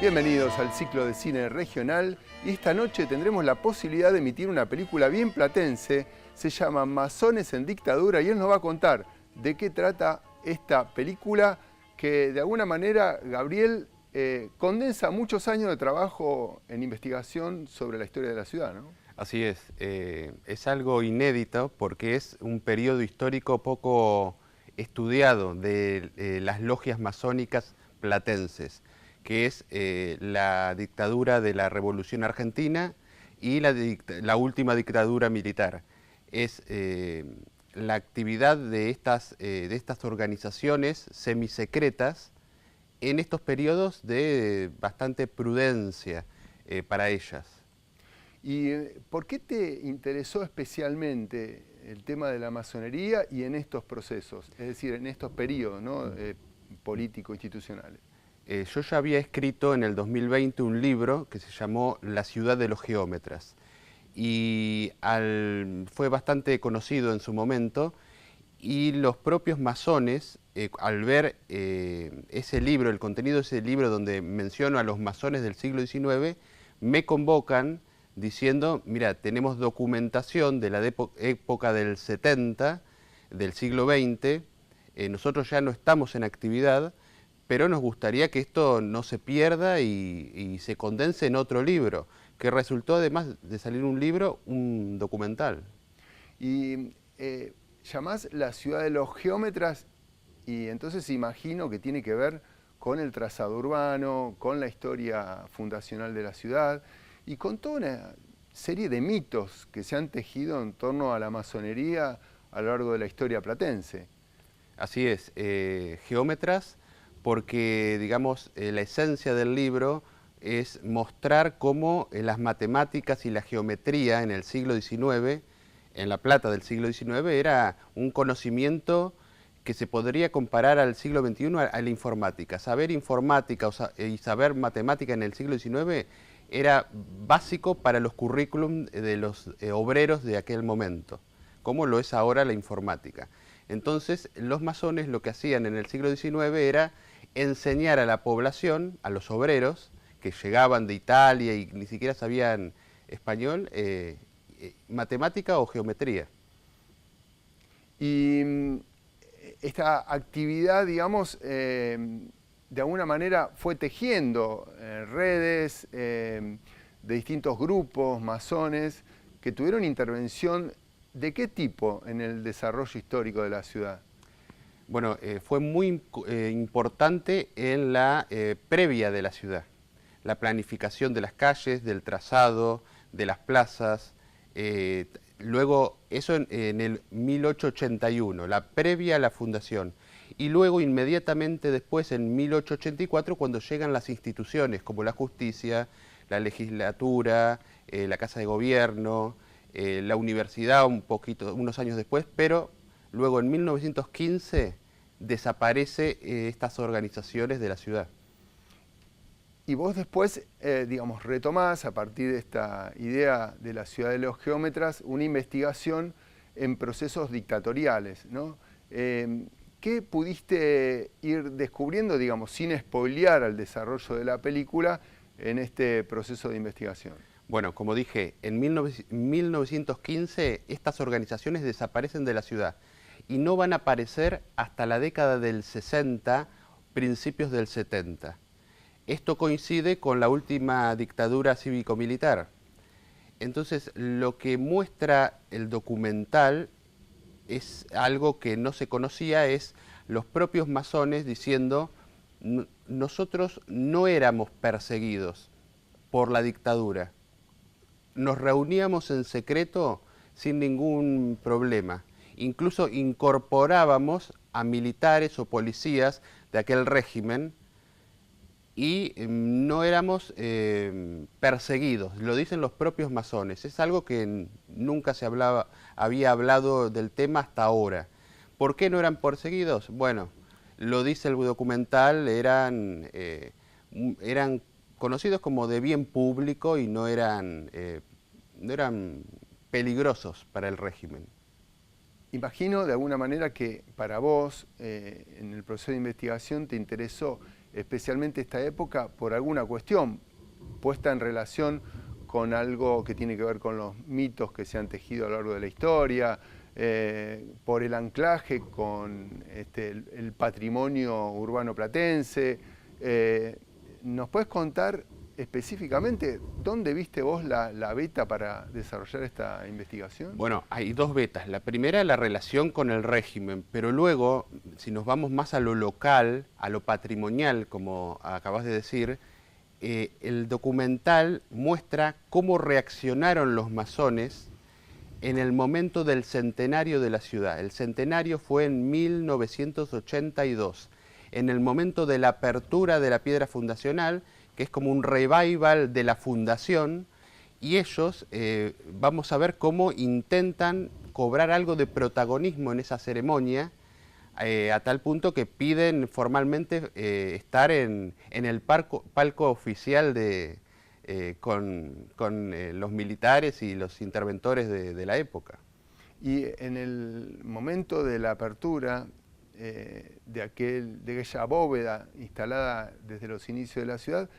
Bienvenidos al ciclo de cine regional y esta noche tendremos la posibilidad de emitir una película bien platense, se llama Masones en Dictadura y él nos va a contar de qué trata esta película que de alguna manera Gabriel condensa muchos años de trabajo en investigación sobre la historia de la ciudad, ¿no? Así es algo inédito porque es un periodo histórico poco estudiado de las logias masónicas platenses, que es la dictadura de la Revolución Argentina y la última dictadura militar. Es la actividad de estas organizaciones semisecretas en estos periodos de bastante prudencia para ellas. ¿Y por qué te interesó especialmente el tema de la masonería y en estos procesos, es decir, en estos periodos, ¿no? Político-institucionales? Yo ya había escrito en el 2020 un libro que se llamó La ciudad de los geómetras y fue bastante conocido en su momento y los propios masones, al ver ese libro, el contenido de ese libro donde menciono a los masones del siglo XIX, me convocan diciendo, mira, tenemos documentación de la época del 70, del siglo XX, nosotros ya no estamos en actividad, pero nos gustaría que esto no se pierda y se condense en otro libro, que resultó además de salir un libro, un documental. Y llamás La ciudad de los geómetras y entonces imagino que tiene que ver con el trazado urbano, con la historia fundacional de la ciudad y con toda una serie de mitos que se han tejido en torno a la masonería a lo largo de la historia platense. Así es, geómetras, porque digamos la esencia del libro es mostrar cómo las matemáticas y la geometría en el siglo XIX, en La Plata del siglo XIX, era un conocimiento que se podría comparar al siglo XXI a la informática. Saber informática y saber matemática en el siglo XIX era básico para los currículum de los obreros de aquel momento, como lo es ahora la informática. Entonces, los masones lo que hacían en el siglo XIX era enseñar a la población, a los obreros, que llegaban de Italia y ni siquiera sabían español, matemática o geometría. Y esta actividad, digamos, de alguna manera fue tejiendo redes de distintos grupos, masones, que tuvieron intervención ¿de qué tipo en el desarrollo histórico de la ciudad? Bueno, fue muy importante en la previa de la ciudad, la planificación de las calles, del trazado, de las plazas. Luego, eso en el 1881, la previa a la fundación. Y luego, inmediatamente después, en 1884, cuando llegan las instituciones como la justicia, la legislatura, la Casa de Gobierno, la universidad unos años después, pero luego en 1915 desaparece estas organizaciones de la ciudad. Y vos después, digamos, retomás a partir de esta idea de la ciudad de los geómetras una investigación en procesos dictatoriales, ¿no? ¿Qué pudiste ir descubriendo, digamos, sin spoilear al desarrollo de la película en este proceso de investigación? Bueno, como dije, en 1915 estas organizaciones desaparecen de la ciudad y no van a aparecer hasta la década del 60, principios del 70. Esto coincide con la última dictadura cívico-militar. Entonces, lo que muestra el documental es algo que no se conocía, es los propios masones diciendo, nosotros no éramos perseguidos por la dictadura. Nos reuníamos en secreto sin ningún problema. Incluso incorporábamos a militares o policías de aquel régimen y no éramos perseguidos, lo dicen los propios masones. Es algo que nunca se había hablado del tema hasta ahora. ¿Por qué no eran perseguidos? Bueno, lo dice el documental, eran conocidos como de bien público y no eran peligrosos para el régimen. Imagino de alguna manera que para vos, en el proceso de investigación, te interesó especialmente esta época, por alguna cuestión puesta en relación con algo que tiene que ver con los mitos que se han tejido a lo largo de la historia, por el anclaje con el patrimonio urbano platense. ¿Nos puedes contar específicamente dónde viste vos la beta para desarrollar esta investigación? Bueno, hay dos betas. La primera, la relación con el régimen, pero luego, si nos vamos más a lo local, a lo patrimonial, como acabas de decir, el documental muestra cómo reaccionaron los masones en el momento del centenario de la ciudad. El centenario fue en 1982, en el momento de la apertura de la piedra fundacional, que es como un revival de la fundación, y ellos, vamos a ver cómo intentan cobrar algo de protagonismo en esa ceremonia, a tal punto que piden formalmente estar en el palco oficial con los militares y los interventores de la época. Y en el momento de la apertura de aquella bóveda instalada desde los inicios de la ciudad,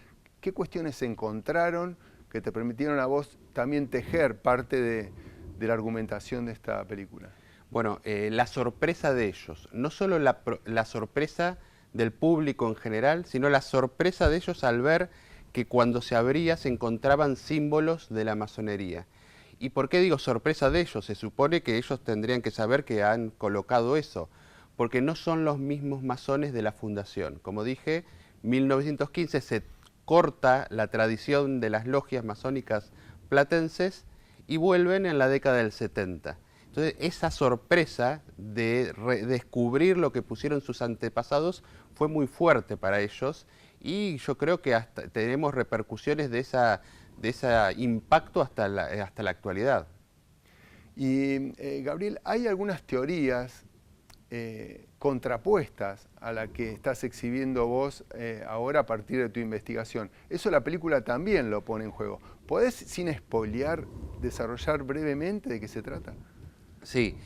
¿qué cuestiones se encontraron que te permitieron a vos también tejer parte de la argumentación de esta película? Bueno, la sorpresa de ellos, no solo la sorpresa del público en general, sino la sorpresa de ellos al ver que cuando se abría se encontraban símbolos de la masonería. ¿Y por qué digo sorpresa de ellos? Se supone que ellos tendrían que saber que han colocado eso, porque no son los mismos masones de la fundación. Como dije, 1915 se corta la tradición de las logias masónicas platenses y vuelven en la década del 70. Entonces, esa sorpresa de descubrir lo que pusieron sus antepasados fue muy fuerte para ellos, y yo creo que hasta tenemos repercusiones de ese impacto hasta la actualidad. Y Gabriel, hay algunas teorías contrapuestas a la que estás exhibiendo vos ahora a partir de tu investigación. Eso la película también lo pone en juego. ¿Podés, sin spoilear, desarrollar brevemente de qué se trata? Sí.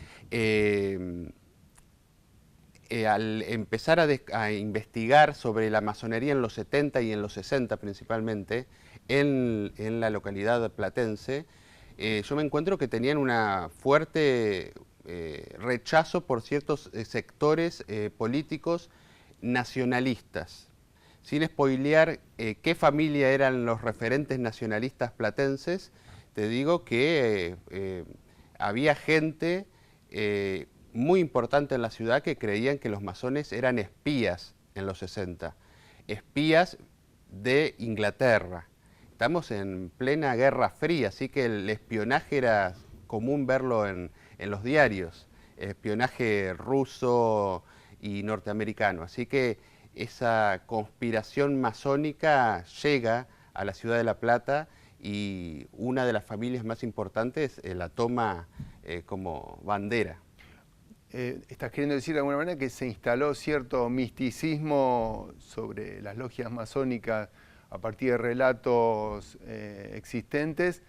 Al empezar a investigar sobre la masonería en los 70 y en los 60 principalmente, en la localidad platense, yo me encuentro que tenían una fuerte rechazo por ciertos sectores políticos nacionalistas. Sin spoilear qué familia eran los referentes nacionalistas platenses, te digo que había gente muy importante en la ciudad que creían que los masones eran espías en los 60, espías de Inglaterra. Estamos en plena Guerra Fría, así que el espionaje era común verlo en los diarios, espionaje ruso y norteamericano. Así que esa conspiración masónica llega a la ciudad de La Plata, y una de las familias más importantes la toma como bandera. ¿Estás queriendo decir de alguna manera que se instaló cierto misticismo sobre las logias masónicas a partir de relatos existentes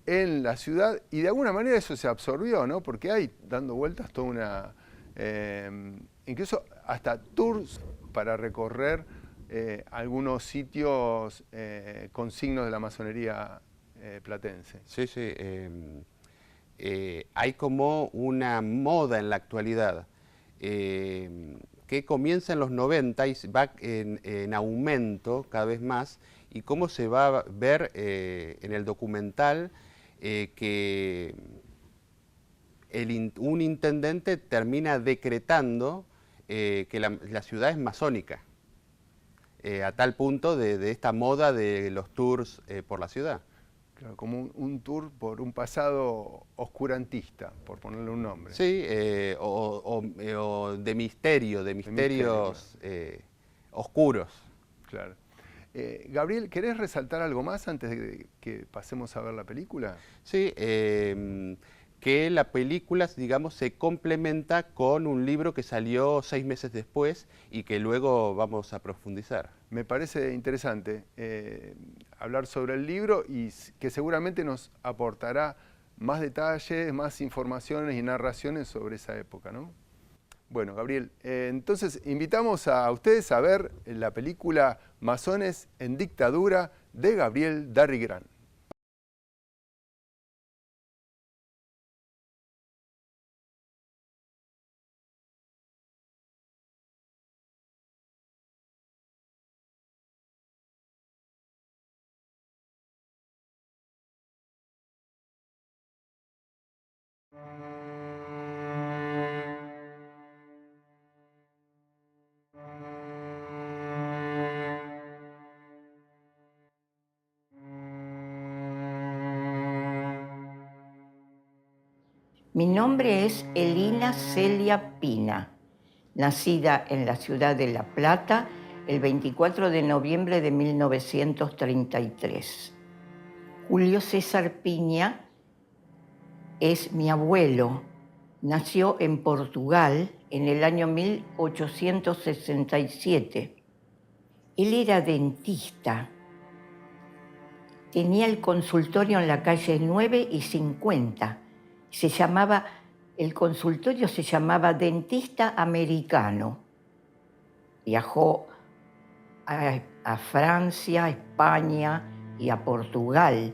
en la ciudad, y de alguna manera eso se absorbió, ¿no? Porque hay dando vueltas toda una... incluso hasta tours para recorrer algunos sitios con signos de la masonería platense? Sí, sí. Hay como una moda en la actualidad que comienza en los 90 y va en aumento cada vez más, y cómo se va a ver en el documental que un intendente termina decretando que la ciudad es masónica, a tal punto de esta moda de los tours por la ciudad. Claro, como un tour por un pasado oscurantista, por ponerle un nombre. Sí, o de misterio, de misterios oscuros. Claro. Gabriel, ¿querés resaltar algo más antes de que pasemos a ver la película? Sí, que la película, digamos, se complementa con un libro que salió 6 meses después y que luego vamos a profundizar. Me parece interesante hablar sobre el libro, y que seguramente nos aportará más detalles, más informaciones y narraciones sobre esa época, ¿no? Bueno, Gabriel, entonces invitamos a ustedes a ver la película Masones en Dictadura de Gabriel Darrigrán. Mi nombre es Elina Celia Pina, nacida en la ciudad de La Plata el 24 de noviembre de 1933. Julio César Piña es mi abuelo. Nació en Portugal en el año 1867. Él era dentista. Tenía el consultorio en la calle 9 y 50. El consultorio se llamaba Dentista Americano. Viajó a Francia, a España y a Portugal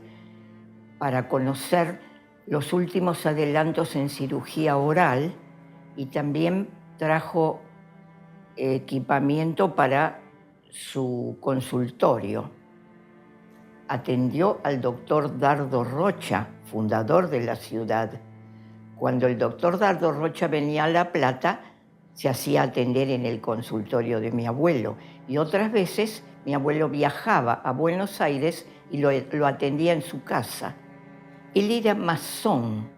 para conocer los últimos adelantos en cirugía oral y también trajo equipamiento para su consultorio. Atendió al doctor Dardo Rocha, fundador de la ciudad. Cuando el doctor Dardo Rocha venía a La Plata, se hacía atender en el consultorio de mi abuelo. Y otras veces mi abuelo viajaba a Buenos Aires y lo atendía en su casa. Él era masón.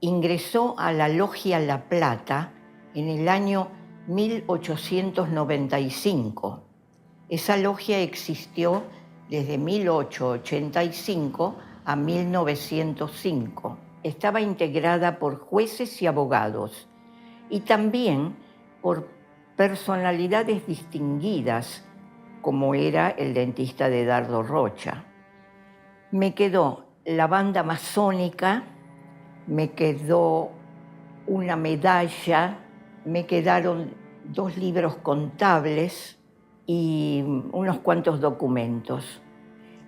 Ingresó a la Logia La Plata en el año 1895. Esa logia existió desde 1885 a 1905. Estaba integrada por jueces y abogados y también por personalidades distinguidas, como era el dentista de Dardo Rocha. Me quedó la banda masónica, me quedó una medalla, me quedaron 2 libros contables y unos cuantos documentos.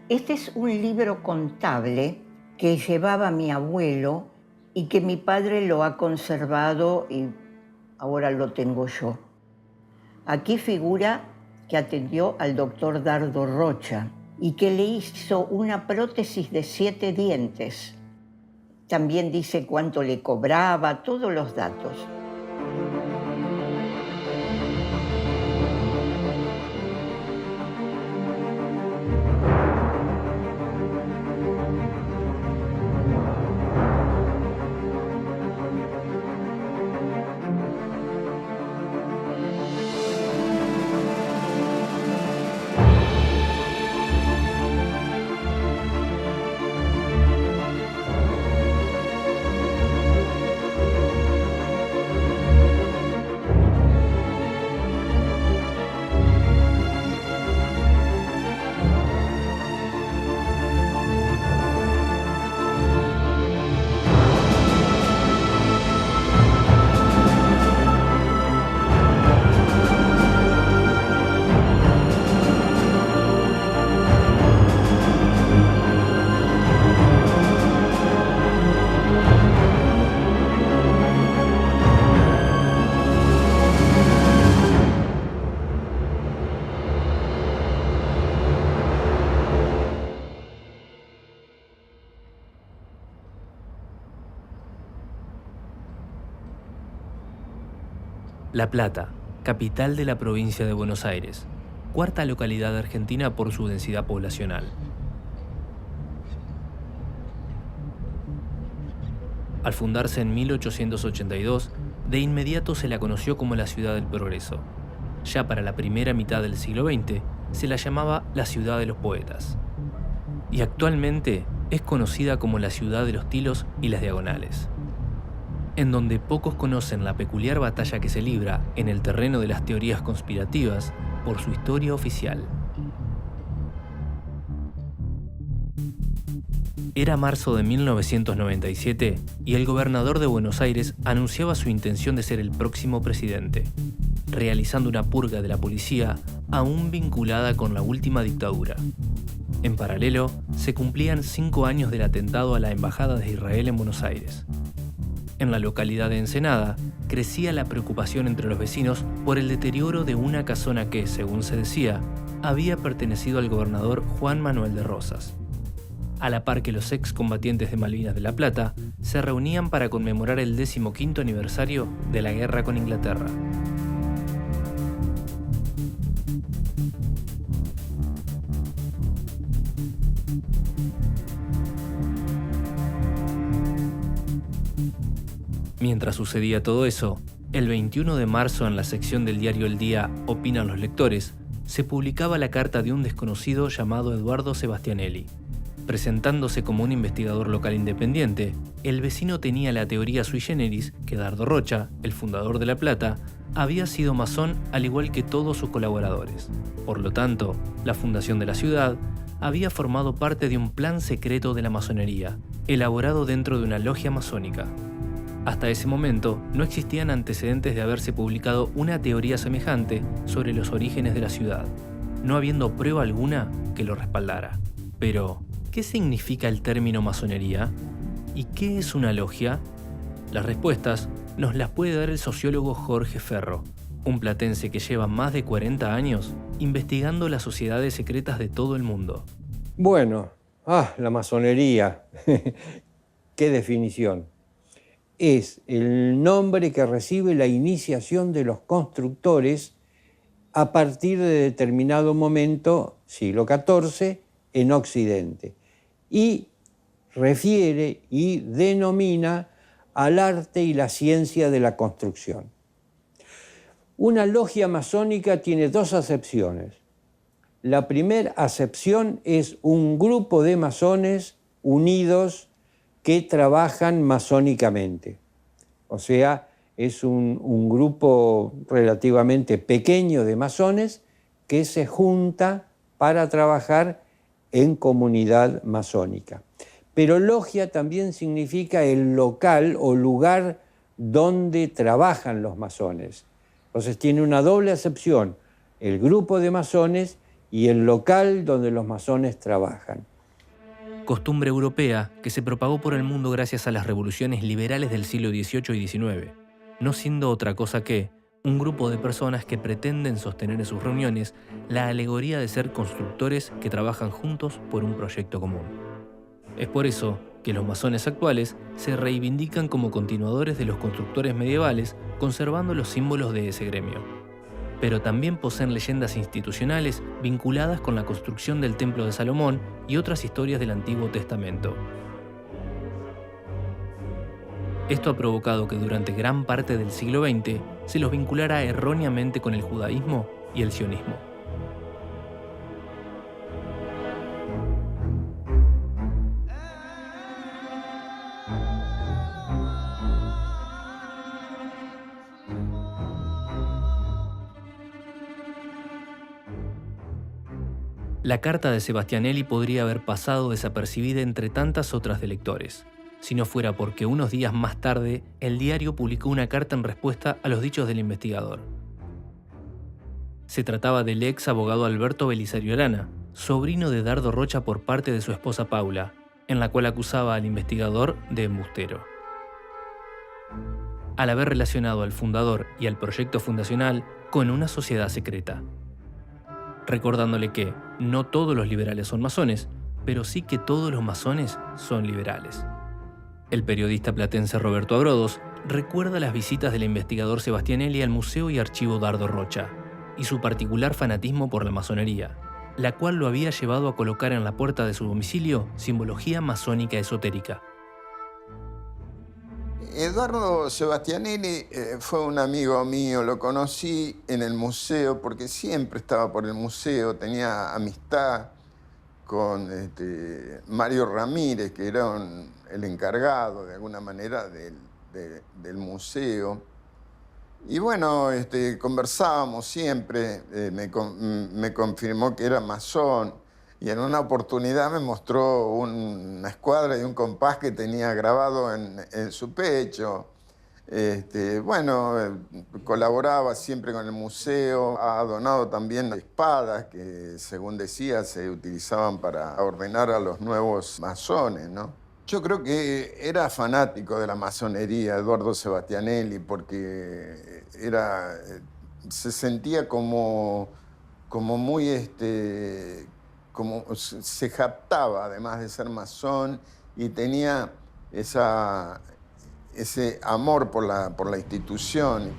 Este es un libro contable que llevaba mi abuelo y que mi padre lo ha conservado y ahora lo tengo yo. Aquí figura que atendió al doctor Dardo Rocha y que le hizo una prótesis de 7 dientes. También dice cuánto le cobraba, todos los datos. La Plata, capital de la provincia de Buenos Aires, cuarta localidad argentina por su densidad poblacional. Al fundarse en 1882, de inmediato se la conoció como la Ciudad del Progreso. Ya para la primera mitad del siglo XX, se la llamaba la Ciudad de los Poetas. Y actualmente es conocida como la Ciudad de los Tilos y las Diagonales, en donde pocos conocen la peculiar batalla que se libra en el terreno de las teorías conspirativas por su historia oficial. Era marzo de 1997 y el gobernador de Buenos Aires anunciaba su intención de ser el próximo presidente, realizando una purga de la policía aún vinculada con la última dictadura. En paralelo, se cumplían 5 años del atentado a la Embajada de Israel en Buenos Aires. En la localidad de Ensenada, crecía la preocupación entre los vecinos por el deterioro de una casona que, según se decía, había pertenecido al gobernador Juan Manuel de Rosas. A la par que los excombatientes de Malvinas de La Plata se reunían para conmemorar el 15º aniversario de la guerra con Inglaterra. Mientras sucedía todo eso, el 21 de marzo en la sección del diario El Día Opinan los lectores, se publicaba la carta de un desconocido llamado Eduardo Sebastianelli. Presentándose como un investigador local independiente, el vecino tenía la teoría sui generis que Dardo Rocha, el fundador de La Plata, había sido masón al igual que todos sus colaboradores. Por lo tanto, la fundación de la ciudad había formado parte de un plan secreto de la masonería, elaborado dentro de una logia masónica. Hasta ese momento, no existían antecedentes de haberse publicado una teoría semejante sobre los orígenes de la ciudad, no habiendo prueba alguna que lo respaldara. Pero, ¿qué significa el término masonería? ¿Y qué es una logia? Las respuestas nos las puede dar el sociólogo Jorge Ferro, un platense que lleva más de 40 años investigando las sociedades secretas de todo el mundo. Bueno, la masonería. ¿Qué definición? Es el nombre que recibe la iniciación de los constructores a partir de determinado momento, siglo XIV, en Occidente, y refiere y denomina al arte y la ciencia de la construcción. Una logia masónica tiene 2 acepciones. La primera acepción es un grupo de masones unidos que trabajan masónicamente. O sea, es un grupo relativamente pequeño de masones que se junta para trabajar en comunidad masónica. Pero logia también significa el local o lugar donde trabajan los masones. Entonces tiene una doble acepción, el grupo de masones y el local donde los masones trabajan. Costumbre europea que se propagó por el mundo gracias a las revoluciones liberales del siglo XVIII y XIX, no siendo otra cosa que un grupo de personas que pretenden sostener en sus reuniones la alegoría de ser constructores que trabajan juntos por un proyecto común. Es por eso que los masones actuales se reivindican como continuadores de los constructores medievales, conservando los símbolos de ese gremio. Pero también poseen leyendas institucionales vinculadas con la construcción del Templo de Salomón y otras historias del Antiguo Testamento. Esto ha provocado que durante gran parte del siglo XX se los vinculara erróneamente con el judaísmo y el sionismo. La carta de Sebastianelli podría haber pasado desapercibida entre tantas otras de lectores, si no fuera porque unos días más tarde el diario publicó una carta en respuesta a los dichos del investigador. Se trataba del ex abogado Alberto Belisario Arana, sobrino de Dardo Rocha por parte de su esposa Paula, en la cual acusaba al investigador de embustero. Al haber relacionado al fundador y al proyecto fundacional con una sociedad secreta. Recordándole que no todos los liberales son masones, pero sí que todos los masones son liberales. El periodista platense Roberto Abrodos recuerda las visitas del investigador Sebastianelli al Museo y Archivo Dardo Rocha y su particular fanatismo por la masonería, la cual lo había llevado a colocar en la puerta de su domicilio simbología masónica esotérica. Eduardo Sebastianelli fue un amigo mío, lo conocí en el museo porque siempre estaba por el museo, tenía amistad con Mario Ramírez, que era el encargado de alguna manera del museo. Y bueno, conversábamos siempre, me confirmó que era masón. Y en una oportunidad me mostró una escuadra y un compás que tenía grabado en su pecho. Colaboraba siempre con el museo, ha donado también espadas que, según decía, se utilizaban para ordenar a los nuevos masones, ¿no? Yo creo que era fanático de la masonería, Eduardo Sebastianelli, porque se sentía como muy, como se jactaba, además de ser masón, y tenía ese amor por la institución.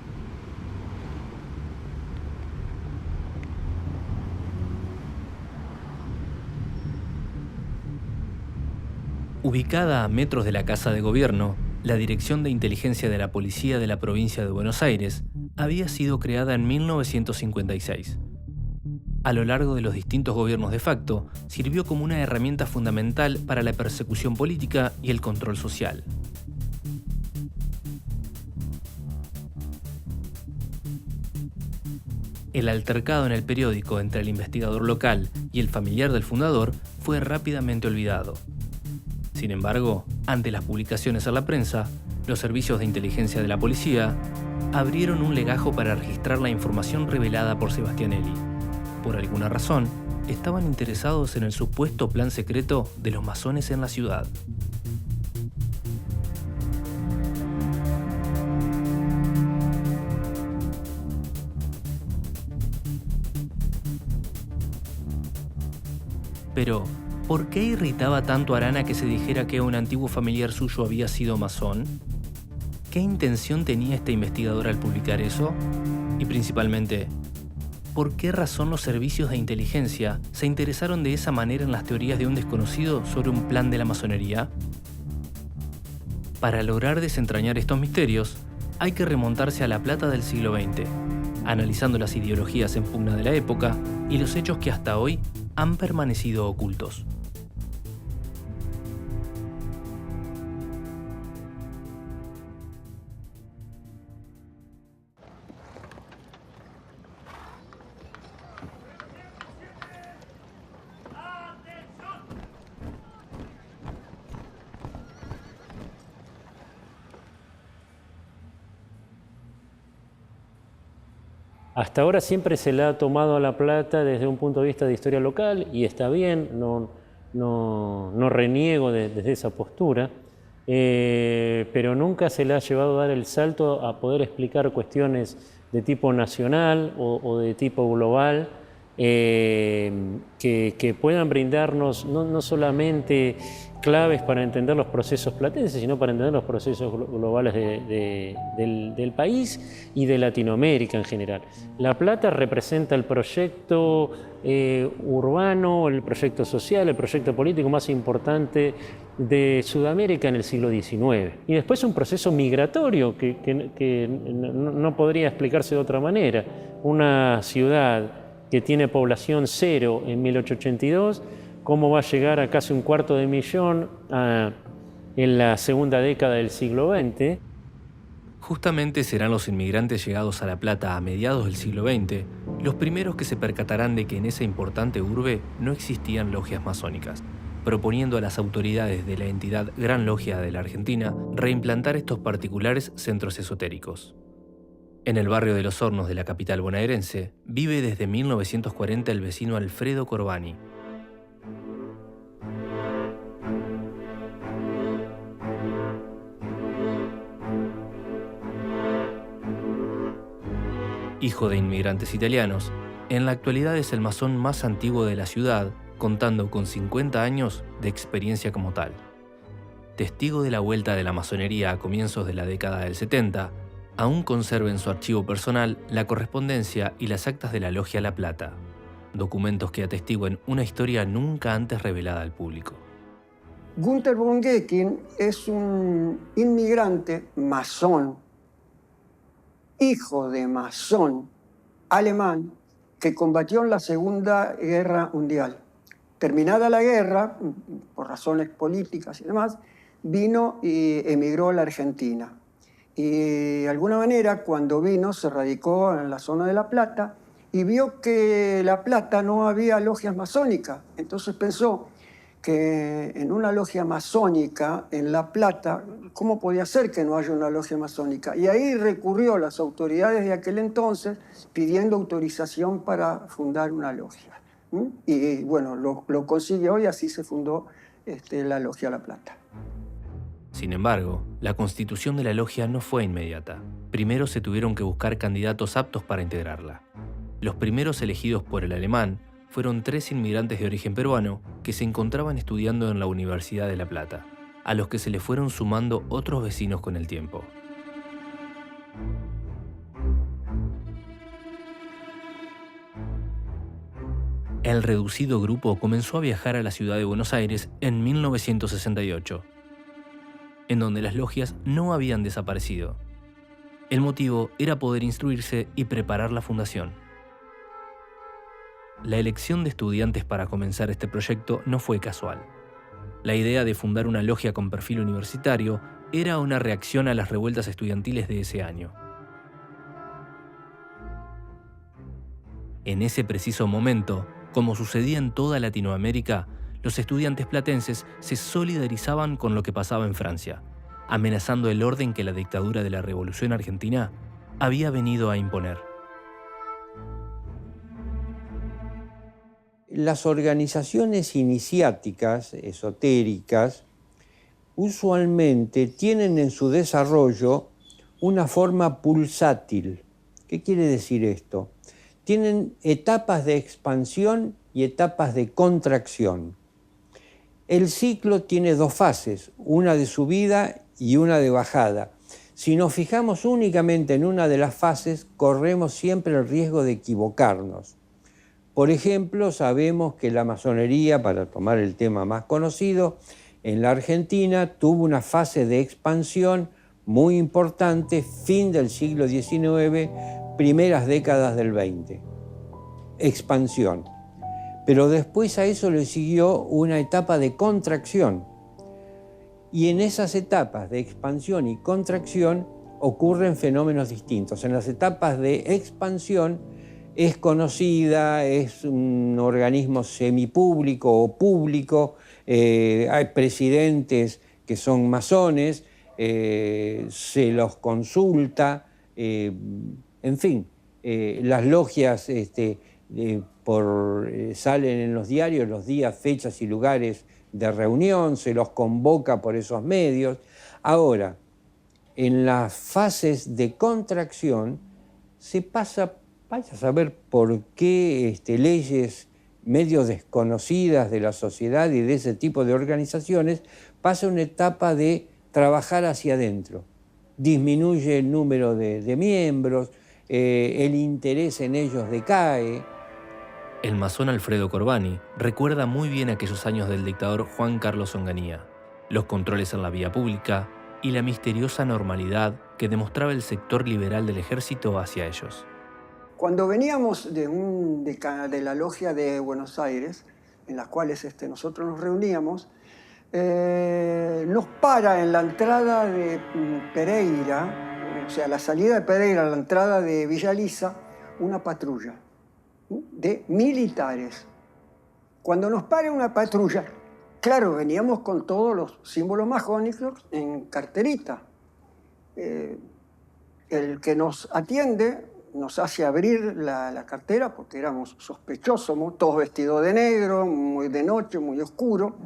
Ubicada a metros de la Casa de Gobierno, la Dirección de Inteligencia de la Policía de la Provincia de Buenos Aires había sido creada en 1956. A lo largo de los distintos gobiernos de facto, sirvió como una herramienta fundamental para la persecución política y el control social. El altercado en el periódico entre el investigador local y el familiar del fundador fue rápidamente olvidado. Sin embargo, ante las publicaciones en la prensa, los servicios de inteligencia de la policía abrieron un legajo para registrar la información revelada por Sebastianelli. Por alguna razón, estaban interesados en el supuesto plan secreto de los masones en la ciudad. Pero, ¿por qué irritaba tanto a Arana que se dijera que un antiguo familiar suyo había sido masón? ¿Qué intención tenía este investigador al publicar eso? Y principalmente, ¿por qué razón los servicios de inteligencia se interesaron de esa manera en las teorías de un desconocido sobre un plan de la masonería? Para lograr desentrañar estos misterios, hay que remontarse a La Plata del siglo XX, analizando las ideologías en pugna de la época y los hechos que hasta hoy han permanecido ocultos. Hasta ahora siempre se la ha tomado a La Plata desde un punto de vista de historia local, y está bien, no reniego desde esa postura, pero nunca se le ha llevado a dar el salto a poder explicar cuestiones de tipo nacional o de tipo global, que puedan brindarnos no solamente claves para entender los procesos platenses, sino para entender los procesos globales del país y de Latinoamérica en general. La Plata representa el proyecto urbano, el proyecto social, el proyecto político más importante de Sudamérica en el siglo XIX. Y después un proceso migratorio que no podría explicarse de otra manera. Una ciudad que tiene población cero en 1882, cómo va a llegar a casi 250.000 en la segunda década del siglo XX. Justamente serán los inmigrantes llegados a La Plata a mediados del siglo XX los primeros que se percatarán de que en esa importante urbe no existían logias masónicas, proponiendo a las autoridades de la entidad Gran Logia de la Argentina reimplantar estos particulares centros esotéricos. En el barrio de Los Hornos de la capital bonaerense vive desde 1940 el vecino Alfredo Corbani. Hijo de inmigrantes italianos, en la actualidad es el masón más antiguo de la ciudad, contando con 50 años de experiencia como tal. Testigo de la vuelta de la masonería a comienzos de la década del 70, aún conserva en su archivo personal la correspondencia y las actas de la Logia La Plata, documentos que atestiguan una historia nunca antes revelada al público. Günther von Gecken es un inmigrante masón, hijo de masón alemán, que combatió en la Segunda Guerra Mundial. Terminada la guerra, por razones políticas y demás, vino y emigró a la Argentina. Y de alguna manera, cuando vino, se radicó en la zona de La Plata y vio que en La Plata no había logias masónicas. Entonces pensó que en una logia masónica en La Plata, ¿cómo podía ser que no haya una logia masónica? Y ahí recurrió a las autoridades de aquel entonces pidiendo autorización para fundar una logia. Y bueno, lo consiguió y así se fundó la Logia La Plata. Sin embargo, la constitución de la logia no fue inmediata. Primero se tuvieron que buscar candidatos aptos para integrarla. Los primeros elegidos por el alemán fueron 3 inmigrantes de origen peruano que se encontraban estudiando en la Universidad de La Plata, a los que se le fueron sumando otros vecinos con el tiempo. El reducido grupo comenzó a viajar a la ciudad de Buenos Aires en 1968, en donde las logias no habían desaparecido. El motivo era poder instruirse y preparar la fundación. La elección de estudiantes para comenzar este proyecto no fue casual. La idea de fundar una logia con perfil universitario era una reacción a las revueltas estudiantiles de ese año. En ese preciso momento, como sucedía en toda Latinoamérica, los estudiantes platenses se solidarizaban con lo que pasaba en Francia, amenazando el orden que la dictadura de la Revolución Argentina había venido a imponer. Las organizaciones iniciáticas, esotéricas, usualmente tienen en su desarrollo una forma pulsátil. ¿Qué quiere decir esto? Tienen etapas de expansión y etapas de contracción. El ciclo tiene 2 fases, una de subida y una de bajada. Si nos fijamos únicamente en una de las fases, corremos siempre el riesgo de equivocarnos. Por ejemplo, sabemos que la masonería, para tomar el tema más conocido, en la Argentina tuvo una fase de expansión muy importante, fin del siglo XIX, primeras décadas del XX. Expansión. Pero después a eso le siguió una etapa de contracción. Y en esas etapas de expansión y contracción ocurren fenómenos distintos. En las etapas de expansión es conocida, es un organismo semipúblico o público, hay presidentes que son masones, se los consulta, en fin, las logias salen en los diarios los días, fechas y lugares de reunión, se los convoca por esos medios. Ahora, en las fases de contracción se pasa, vaya a saber por qué leyes medio desconocidas de la sociedad y de ese tipo de organizaciones, pasa una etapa de trabajar hacia adentro. Disminuye el número de miembros, el interés en ellos decae. El masón Alfredo Corbani recuerda muy bien aquellos años del dictador Juan Carlos Onganía, los controles en la vía pública y la misteriosa normalidad que demostraba el sector liberal del ejército hacia ellos. Cuando veníamos de la logia de Buenos Aires, en las cuales nosotros nos reuníamos, nos para en la entrada de Pereira, o sea, la salida de Pereira, la entrada de Villa Lisa, una patrulla de militares. Cuando nos para una patrulla, claro, veníamos con todos los símbolos masónicos en carterita. El que nos atiende nos hace abrir la cartera porque éramos sospechosos, todos vestidos de negro, muy de noche, muy oscuro.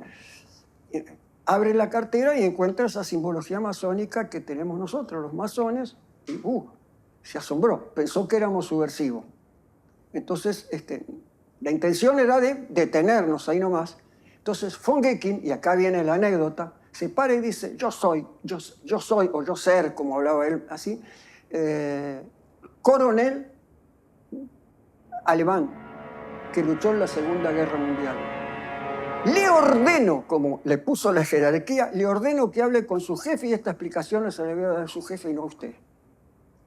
Abre la cartera y encuentra esa simbología masónica que tenemos nosotros, los masones, y se asombró, pensó que éramos subversivos. Entonces, la intención era de detenernos ahí nomás. Entonces, von Geking, y acá viene la anécdota, se para y dice, yo soy, o yo ser, como hablaba él, así, coronel alemán que luchó en la Segunda Guerra Mundial. Le ordeno, como le puso la jerarquía, le ordeno que hable con su jefe y esta explicación se le voy a dar a su jefe y no a usted.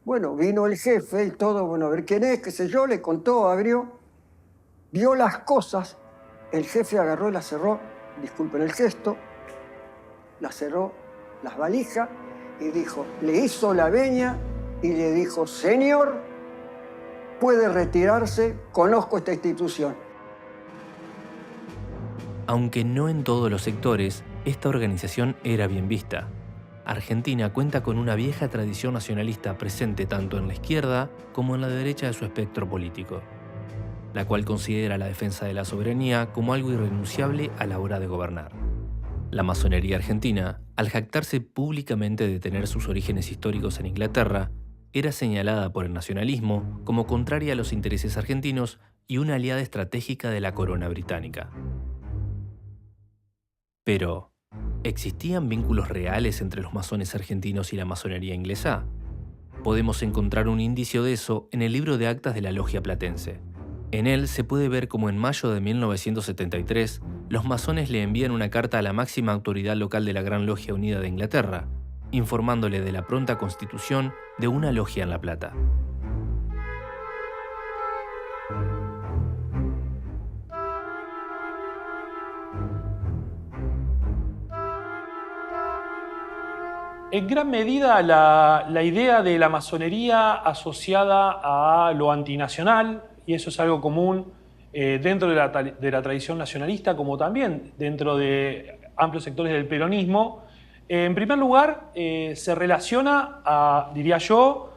Bueno, vino el jefe y todo, bueno, a ver quién es, qué sé yo, le contó, abrió, vio las cosas, el jefe agarró y las cerró, disculpen el gesto, las cerró, las valijas, y dijo, le hizo la veña y le dijo, señor, puede retirarse, conozco esta institución. Aunque no en todos los sectores, esta organización era bien vista. Argentina cuenta con una vieja tradición nacionalista presente tanto en la izquierda como en la derecha de su espectro político, la cual considera la defensa de la soberanía como algo irrenunciable a la hora de gobernar. La masonería argentina, al jactarse públicamente de tener sus orígenes históricos en Inglaterra, era señalada por el nacionalismo como contraria a los intereses argentinos y una aliada estratégica de la corona británica. Pero, ¿existían vínculos reales entre los masones argentinos y la masonería inglesa? Podemos encontrar un indicio de eso en el libro de actas de la Logia Platense. En él se puede ver cómo en mayo de 1973 los masones le envían una carta a la máxima autoridad local de la Gran Logia Unida de Inglaterra, informándole de la pronta constitución de una logia en La Plata. En gran medida la idea de la masonería asociada a lo antinacional, y eso es algo común dentro de la tradición nacionalista, como también dentro de amplios sectores del peronismo. En primer lugar, se relaciona, diría yo,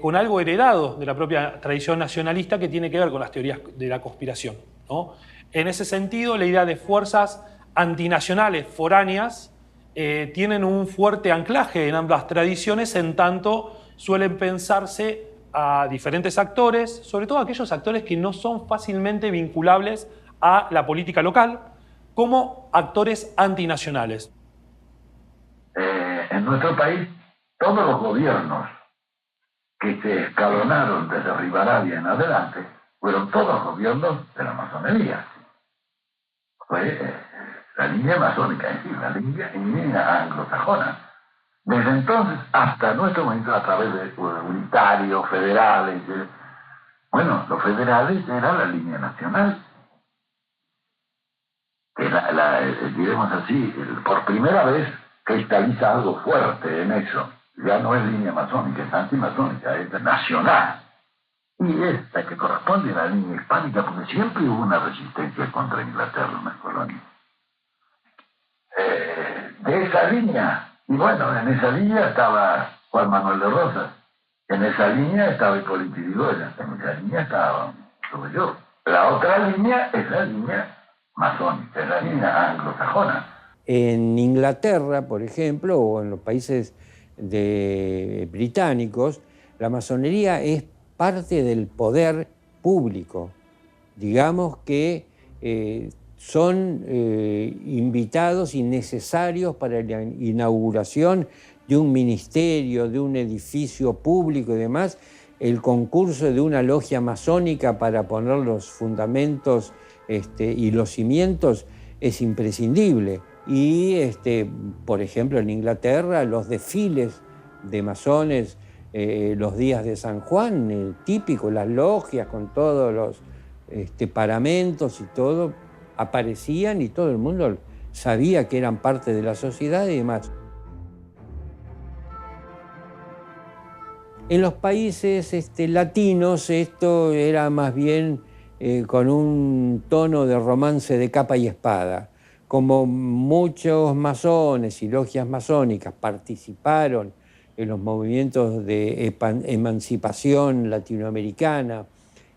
con algo heredado de la propia tradición nacionalista que tiene que ver con las teorías de la conspiración, ¿no? En ese sentido, la idea de fuerzas antinacionales foráneas tienen un fuerte anclaje en ambas tradiciones, en tanto suelen pensarse a diferentes actores, sobre todo aquellos actores que no son fácilmente vinculables a la política local, como actores antinacionales. En nuestro país, todos los gobiernos que se escalonaron desde Rivadavia en adelante fueron todos gobiernos de la masonería. Fue la línea masónica, es decir, la línea anglosajona. Desde entonces hasta nuestro momento, a través de unitarios, federales, bueno, los federales era la línea nacional. Diremos así, por primera vez cristaliza algo fuerte en eso. Ya no es línea masónica, es antimasónica, es nacional. Y esta que corresponde a la línea hispánica, porque siempre hubo una resistencia contra Inglaterra en las colonias. De esa línea, y bueno, en esa línea estaba Juan Manuel de Rosas, en esa línea estaba Hipólito Yrigoyen, en esa línea estaba yo. La otra línea es la línea masónica, es la línea anglosajona. En Inglaterra, por ejemplo, o en los países británicos, la masonería es parte del poder público. Digamos que son invitados y necesarios para la inauguración de un ministerio, de un edificio público y demás, el concurso de una logia masónica para poner los fundamentos y los cimientos es imprescindible. Y, por ejemplo, en Inglaterra, los desfiles de masones, los días de San Juan, típico, las logias con todos los paramentos y todo, aparecían y todo el mundo sabía que eran parte de la sociedad y demás. En los países latinos esto era más bien con un tono de romance de capa y espada. Como muchos masones y logias masónicas participaron en los movimientos de emancipación latinoamericana,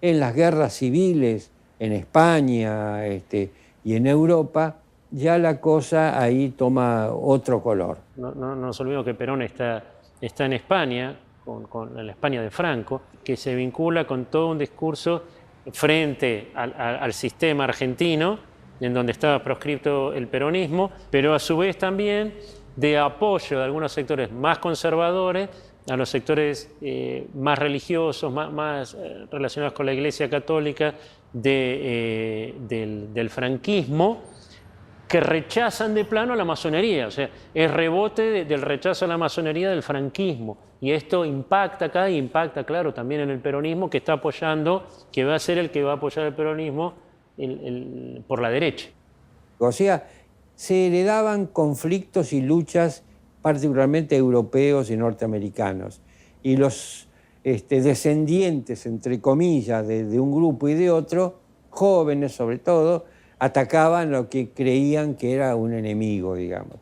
en las guerras civiles en España y en Europa, ya la cosa ahí toma otro color. No nos olvidemos que Perón está en España, en la España de Franco, que se vincula con todo un discurso frente al sistema argentino, en donde estaba proscripto el peronismo, pero a su vez también de apoyo de algunos sectores más conservadores a los sectores más religiosos, más relacionados con la Iglesia Católica del franquismo, que rechazan de plano a la masonería. O sea, es rebote del rechazo a la masonería del franquismo. Y esto impacta acá y impacta, claro, también en el peronismo, que está apoyando, que va a ser el que va a apoyar el peronismo por la derecha. O sea, se heredaban conflictos y luchas particularmente europeos y norteamericanos. Y los descendientes, entre comillas, de un grupo y de otro, jóvenes sobre todo, atacaban lo que creían que era un enemigo, digamos.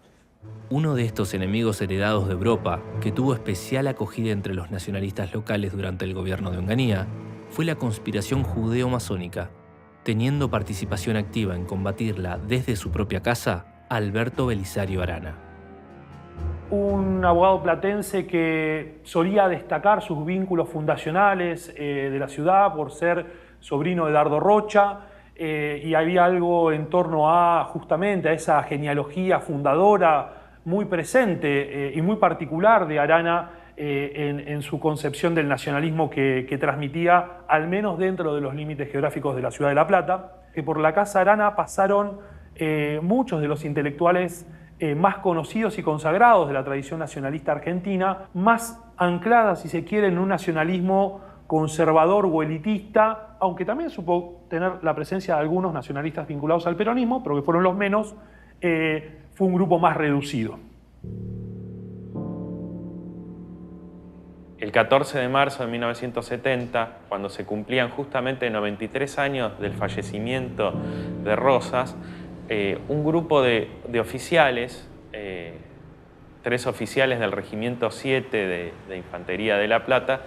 Uno de estos enemigos heredados de Europa, que tuvo especial acogida entre los nacionalistas locales durante el gobierno de Onganía, fue la conspiración judeo-masónica, teniendo participación activa en combatirla desde su propia casa, Alberto Belisario Arana. Un abogado platense que solía destacar sus vínculos fundacionales de la ciudad por ser sobrino de Dardo Rocha, y había algo en torno a justamente a esa genealogía fundadora muy presente y muy particular de Arana en su concepción del nacionalismo que transmitía, al menos dentro de los límites geográficos de la ciudad de La Plata, que por la Casa Arana pasaron muchos de los intelectuales más conocidos y consagrados de la tradición nacionalista argentina, más anclada, si se quiere, en un nacionalismo conservador o elitista, aunque también supo tener la presencia de algunos nacionalistas vinculados al peronismo, pero que fueron los menos, fue un grupo más reducido. El 14 de marzo de 1970, cuando se cumplían justamente 93 años del fallecimiento de Rosas, un grupo de oficiales, 3 oficiales del Regimiento 7 de Infantería de La Plata,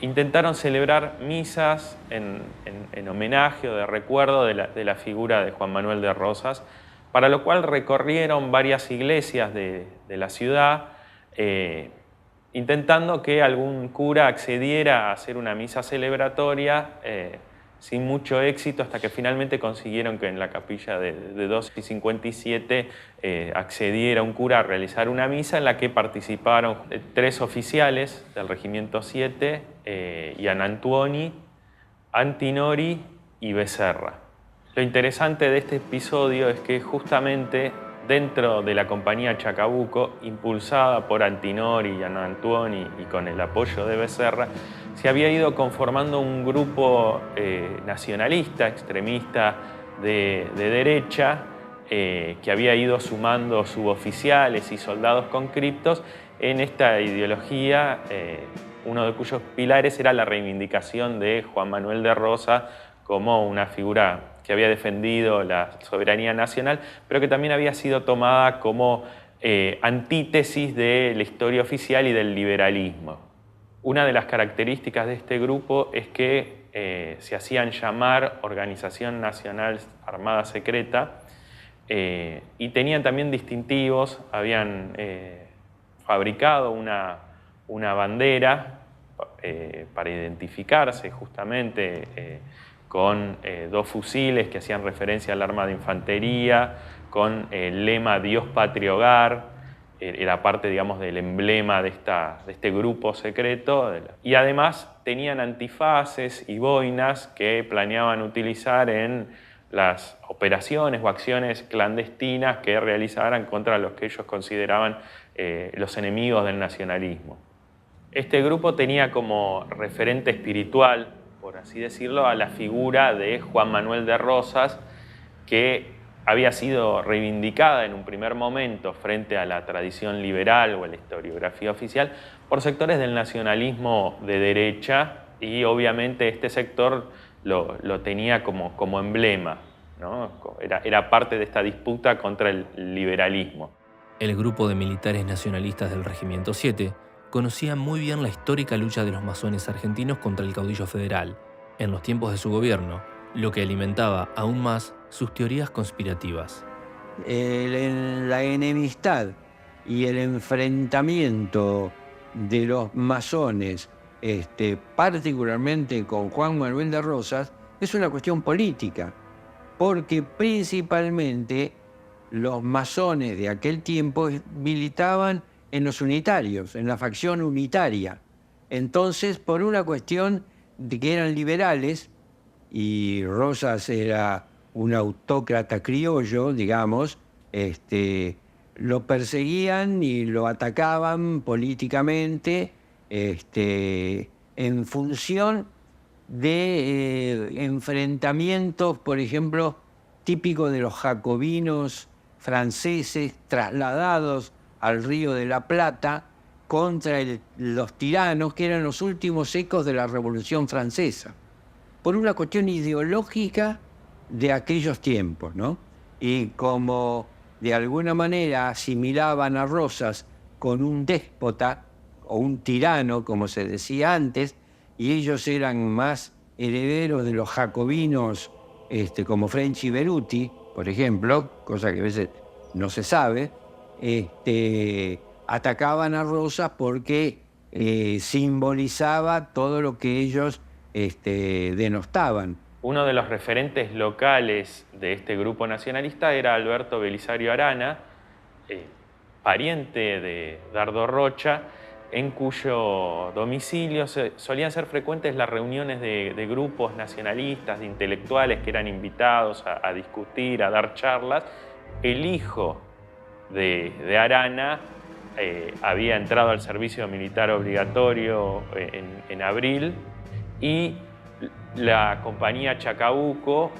intentaron celebrar misas en homenaje o de recuerdo de la figura de Juan Manuel de Rosas, para lo cual recorrieron varias iglesias de la ciudad, intentando que algún cura accediera a hacer una misa celebratoria, sin mucho éxito, hasta que finalmente consiguieron que en la capilla de 2 y 57 accediera un cura a realizar una misa en la que participaron 3 oficiales del Regimiento 7, Ian Antuoni, Antinori y Becerra. Lo interesante de este episodio es que justamente dentro de la compañía Chacabuco, impulsada por Antinori y Antuoni y con el apoyo de Becerra, se había ido conformando un grupo nacionalista, extremista de derecha, que había ido sumando suboficiales y soldados conscriptos en esta ideología, uno de cuyos pilares era la reivindicación de Juan Manuel de Rosas como una figura que había defendido la soberanía nacional, pero que también había sido tomada como antítesis de la historia oficial y del liberalismo. Una de las características de este grupo es que se hacían llamar Organización Nacional Armada Secreta y tenían también distintivos, habían fabricado una bandera para identificarse justamente con 2 fusiles que hacían referencia al arma de infantería, con el lema Dios, Patria, Hogar. Era parte, digamos, del emblema de este grupo secreto. Y además tenían antifaces y boinas que planeaban utilizar en las operaciones o acciones clandestinas que realizaran contra los que ellos consideraban los enemigos del nacionalismo. Este grupo tenía como referente espiritual, por así decirlo, a la figura de Juan Manuel de Rosas, que había sido reivindicada en un primer momento frente a la tradición liberal o a la historiografía oficial por sectores del nacionalismo de derecha, y obviamente este sector lo tenía como emblema, ¿no? Era parte de esta disputa contra el liberalismo. El grupo de militares nacionalistas del Regimiento 7 conocía muy bien la histórica lucha de los masones argentinos contra el caudillo federal en los tiempos de su gobierno, lo que alimentaba aún más sus teorías conspirativas. La enemistad y el enfrentamiento de los masones, particularmente con Juan Manuel de Rosas, es una cuestión política, porque principalmente los masones de aquel tiempo militaban en los unitarios, en la facción unitaria. Entonces, por una cuestión de que eran liberales, y Rosas era un autócrata criollo, digamos, lo perseguían y lo atacaban políticamente en función de enfrentamientos, por ejemplo, típicos de los jacobinos franceses trasladados al Río de la Plata, contra los tiranos, que eran los últimos ecos de la Revolución Francesa, por una cuestión ideológica de aquellos tiempos, ¿no? Y como de alguna manera asimilaban a Rosas con un déspota o un tirano, como se decía antes, y ellos eran más herederos de los jacobinos, como French y Beruti, por ejemplo, cosa que a veces no se sabe, atacaban a Rosas porque simbolizaba todo lo que ellos denostaban. Uno de los referentes locales de este grupo nacionalista era Alberto Belisario Arana, pariente de Dardo Rocha, en cuyo domicilio solían ser frecuentes las reuniones de grupos nacionalistas, de intelectuales que eran invitados a discutir, a dar charlas. El hijo de Arana había entrado al servicio militar obligatorio en abril, y la compañía Chacabuco,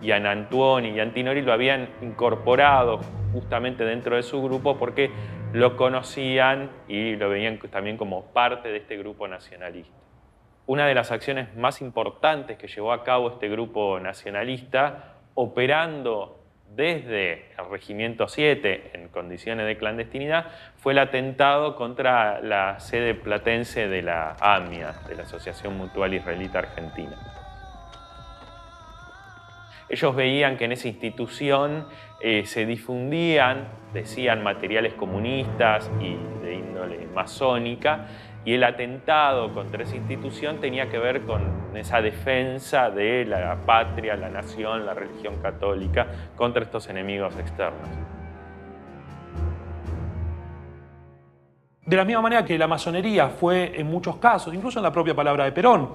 Gian Antuoni y Antinori lo habían incorporado justamente dentro de su grupo porque lo conocían y lo veían también como parte de este grupo nacionalista. Una de las acciones más importantes que llevó a cabo este grupo nacionalista, operando desde el Regimiento 7 en condiciones de clandestinidad, fue el atentado contra la sede platense de la AMIA, de la Asociación Mutual Israelita Argentina. Ellos veían que en esa institución se difundían, decían, materiales comunistas y de índole masónica, y el atentado contra esa institución tenía que ver con esa defensa de la patria, la nación, la religión católica contra estos enemigos externos. De la misma manera que la masonería fue en muchos casos, incluso en la propia palabra de Perón,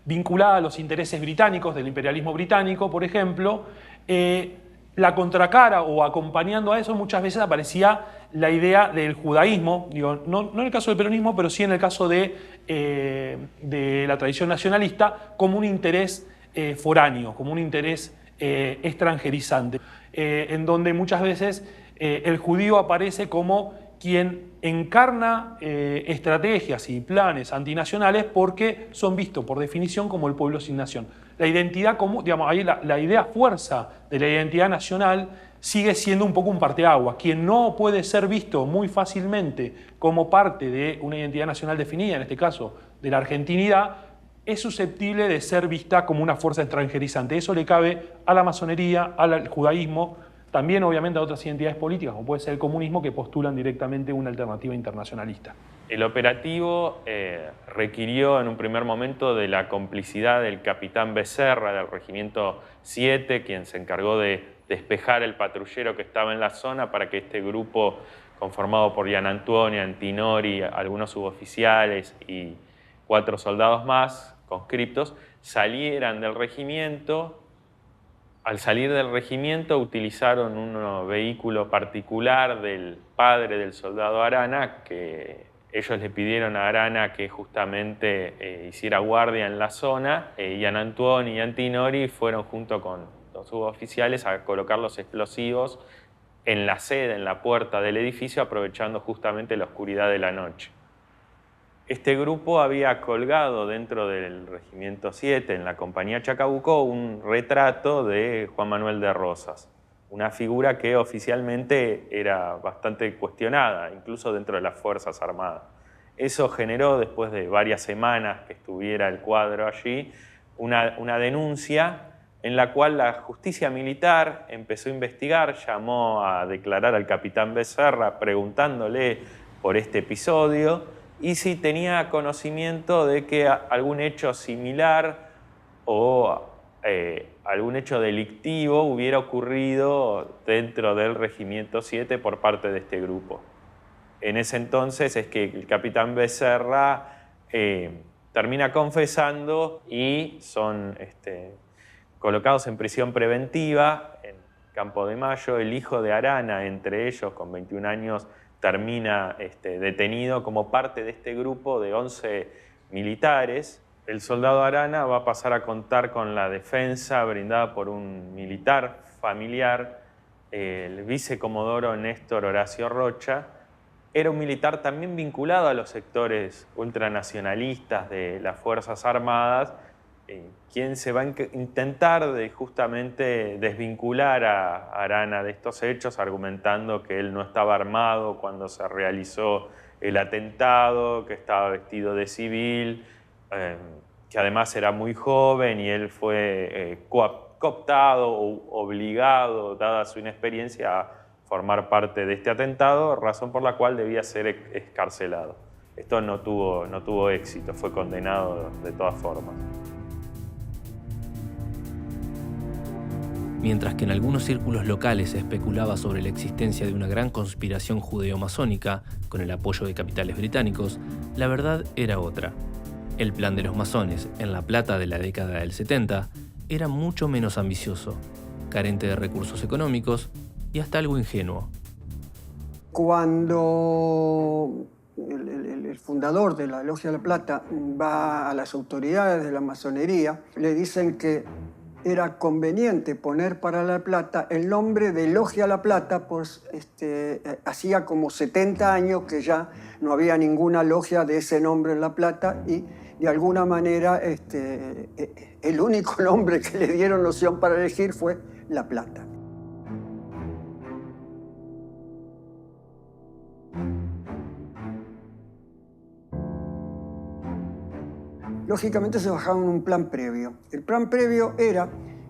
vinculada a los intereses británicos, del imperialismo británico, por ejemplo, la contracara o acompañando a eso muchas veces aparecía la idea del judaísmo, digo, no en el caso del peronismo, pero sí en el caso de la tradición nacionalista, como un interés foráneo, como un interés extranjerizante, en donde muchas veces el judío aparece como quien encarna estrategias y planes antinacionales porque son vistos por definición como el pueblo sin nación. La identidad común, digamos, ahí la idea fuerza de la identidad nacional sigue siendo un poco un parteaguas. Quien no puede ser visto muy fácilmente como parte de una identidad nacional definida, en este caso de la argentinidad, es susceptible de ser vista como una fuerza extranjerizante. Eso le cabe a la masonería, al judaísmo, también obviamente a otras identidades políticas, como puede ser el comunismo, que postulan directamente una alternativa internacionalista. El operativo requirió en un primer momento de la complicidad del capitán Becerra del Regimiento 7, quien se encargó de despejar el patrullero que estaba en la zona para que este grupo, conformado por Gian Antuoni, Antinori, algunos suboficiales y 4 soldados más conscriptos, salieran del regimiento. Al salir del regimiento utilizaron un vehículo particular del padre del soldado Arana, que ellos le pidieron a Arana que justamente hiciera guardia en la zona. Gian Antuoni y Antinori fueron junto con los suboficiales a colocar los explosivos en la sede, en la puerta del edificio, aprovechando justamente la oscuridad de la noche. Este grupo había colgado dentro del Regimiento 7, en la compañía Chacabuco, un retrato de Juan Manuel de Rosas, una figura que oficialmente era bastante cuestionada, incluso dentro de las Fuerzas Armadas. Eso generó, después de varias semanas que estuviera el cuadro allí, una denuncia en la cual la justicia militar empezó a investigar, llamó a declarar al capitán Becerra preguntándole por este episodio y si tenía conocimiento de que algún hecho similar o algún hecho delictivo hubiera ocurrido dentro del Regimiento 7 por parte de este grupo. En ese entonces es que el capitán Becerra termina confesando y son colocados en prisión preventiva en Campo de Mayo. El hijo de Arana, entre ellos, con 21 años, termina detenido como parte de este grupo de 11 militares. El soldado Arana va a pasar a contar con la defensa brindada por un militar familiar, el vicecomodoro Néstor Horacio Rocha, era un militar también vinculado a los sectores ultranacionalistas de las Fuerzas Armadas, quien se va a intentar justamente desvincular a Arana de estos hechos, argumentando que él no estaba armado cuando se realizó el atentado, que estaba vestido de civil, que además era muy joven y él fue cooptado o obligado, dada su inexperiencia, a formar parte de este atentado, razón por la cual debía ser excarcelado. Esto no tuvo éxito, fue condenado de todas formas. Mientras que en algunos círculos locales se especulaba sobre la existencia de una gran conspiración judeo-masónica con el apoyo de capitales británicos, la verdad era otra. El plan de los masones en La Plata de la década del 70 era mucho menos ambicioso, carente de recursos económicos y hasta algo ingenuo. Cuando el fundador de la Logia de la Plata va a las autoridades de la masonería, le dicen que era conveniente poner para La Plata el nombre de Logia La Plata, pues hacía como 70 años que ya no había ninguna logia de ese nombre en La Plata y de alguna manera el único nombre que le dieron opción para elegir fue La Plata. Lógicamente se bajaron un plan previo. El plan previo era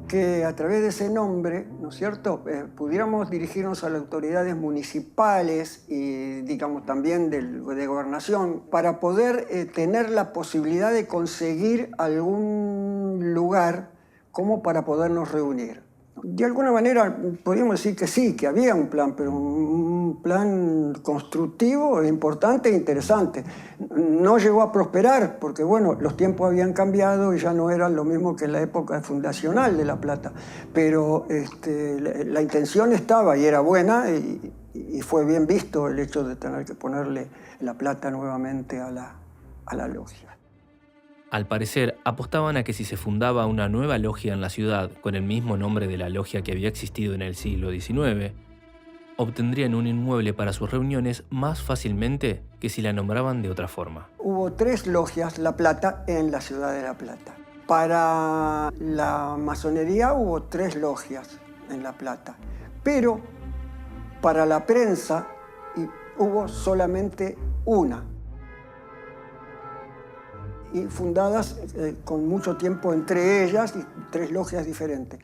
que a través de ese nombre, ¿no es cierto?, pudiéramos dirigirnos a las autoridades municipales y, digamos, también de gobernación para poder tener la posibilidad de conseguir algún lugar como para podernos reunir. De alguna manera podríamos decir que sí, que había un plan, pero un plan constructivo, importante e interesante. No llegó a prosperar porque, bueno, los tiempos habían cambiado y ya no eran lo mismo que en la época fundacional de La Plata. Pero la intención estaba y era buena y fue bien visto el hecho de tener que ponerle La Plata nuevamente a la logia. Al parecer, apostaban a que si se fundaba una nueva logia en la ciudad con el mismo nombre de la logia que había existido en el siglo XIX, obtendrían un inmueble para sus reuniones más fácilmente que si la nombraban de otra forma. Hubo 3 logias La Plata en la ciudad de La Plata. Para la masonería hubo 3 logias en La Plata, pero para la prensa hubo solamente una. Y fundadas con mucho tiempo entre ellas y 3 logias diferentes.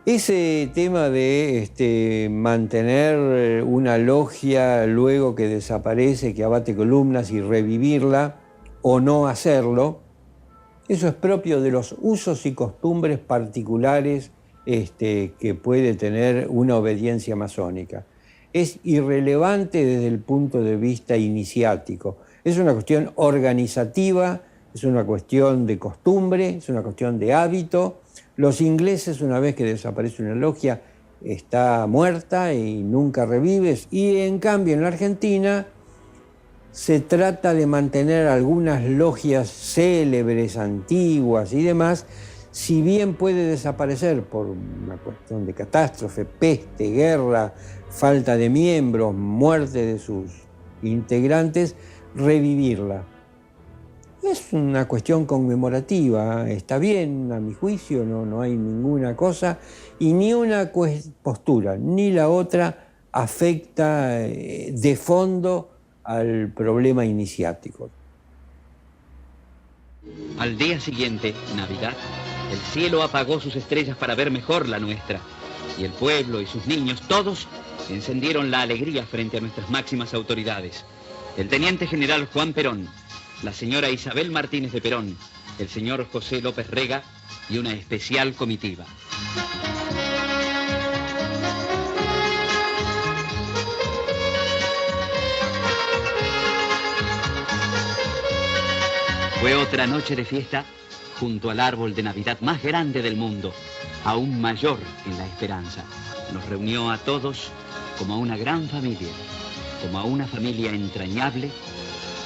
Ese tema de mantener una logia luego que desaparece, que abate columnas y revivirla o no hacerlo, eso es propio de los usos y costumbres particulares que puede tener una obediencia masónica. Es irrelevante desde el punto de vista iniciático. Es una cuestión organizativa, es una cuestión de costumbre, es una cuestión de hábito. Los ingleses, una vez que desaparece una logia, está muerta y nunca revive. Y en cambio en la Argentina se trata de mantener algunas logias célebres, antiguas y demás, si bien puede desaparecer por una cuestión de catástrofe, peste, guerra, falta de miembros, muerte de sus integrantes, revivirla. Es una cuestión conmemorativa, está bien, a mi juicio, no hay ninguna cosa, y ni una postura ni la otra afecta de fondo al problema iniciático. Al día siguiente, Navidad, el cielo apagó sus estrellas para ver mejor la nuestra, y el pueblo y sus niños, todos, encendieron la alegría frente a nuestras máximas autoridades. El teniente general Juan Perón, la señora Isabel Martínez de Perón, el señor José López Rega y una especial comitiva. Fue otra noche de fiesta junto al árbol de Navidad más grande del mundo, aún mayor en la esperanza. Nos reunió a todos como a una gran familia, como a una familia entrañable,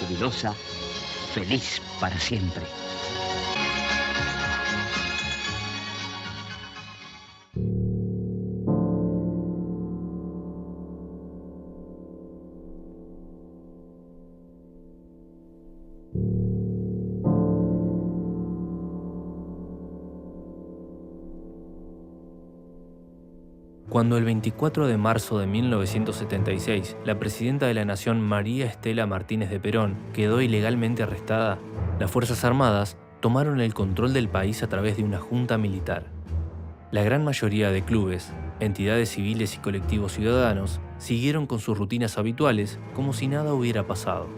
jubilosa, feliz para siempre. Cuando el 24 de marzo de 1976, la presidenta de la Nación, María Estela Martínez de Perón, quedó ilegalmente arrestada, las Fuerzas Armadas tomaron el control del país a través de una junta militar. La gran mayoría de clubes, entidades civiles y colectivos ciudadanos siguieron con sus rutinas habituales como si nada hubiera pasado.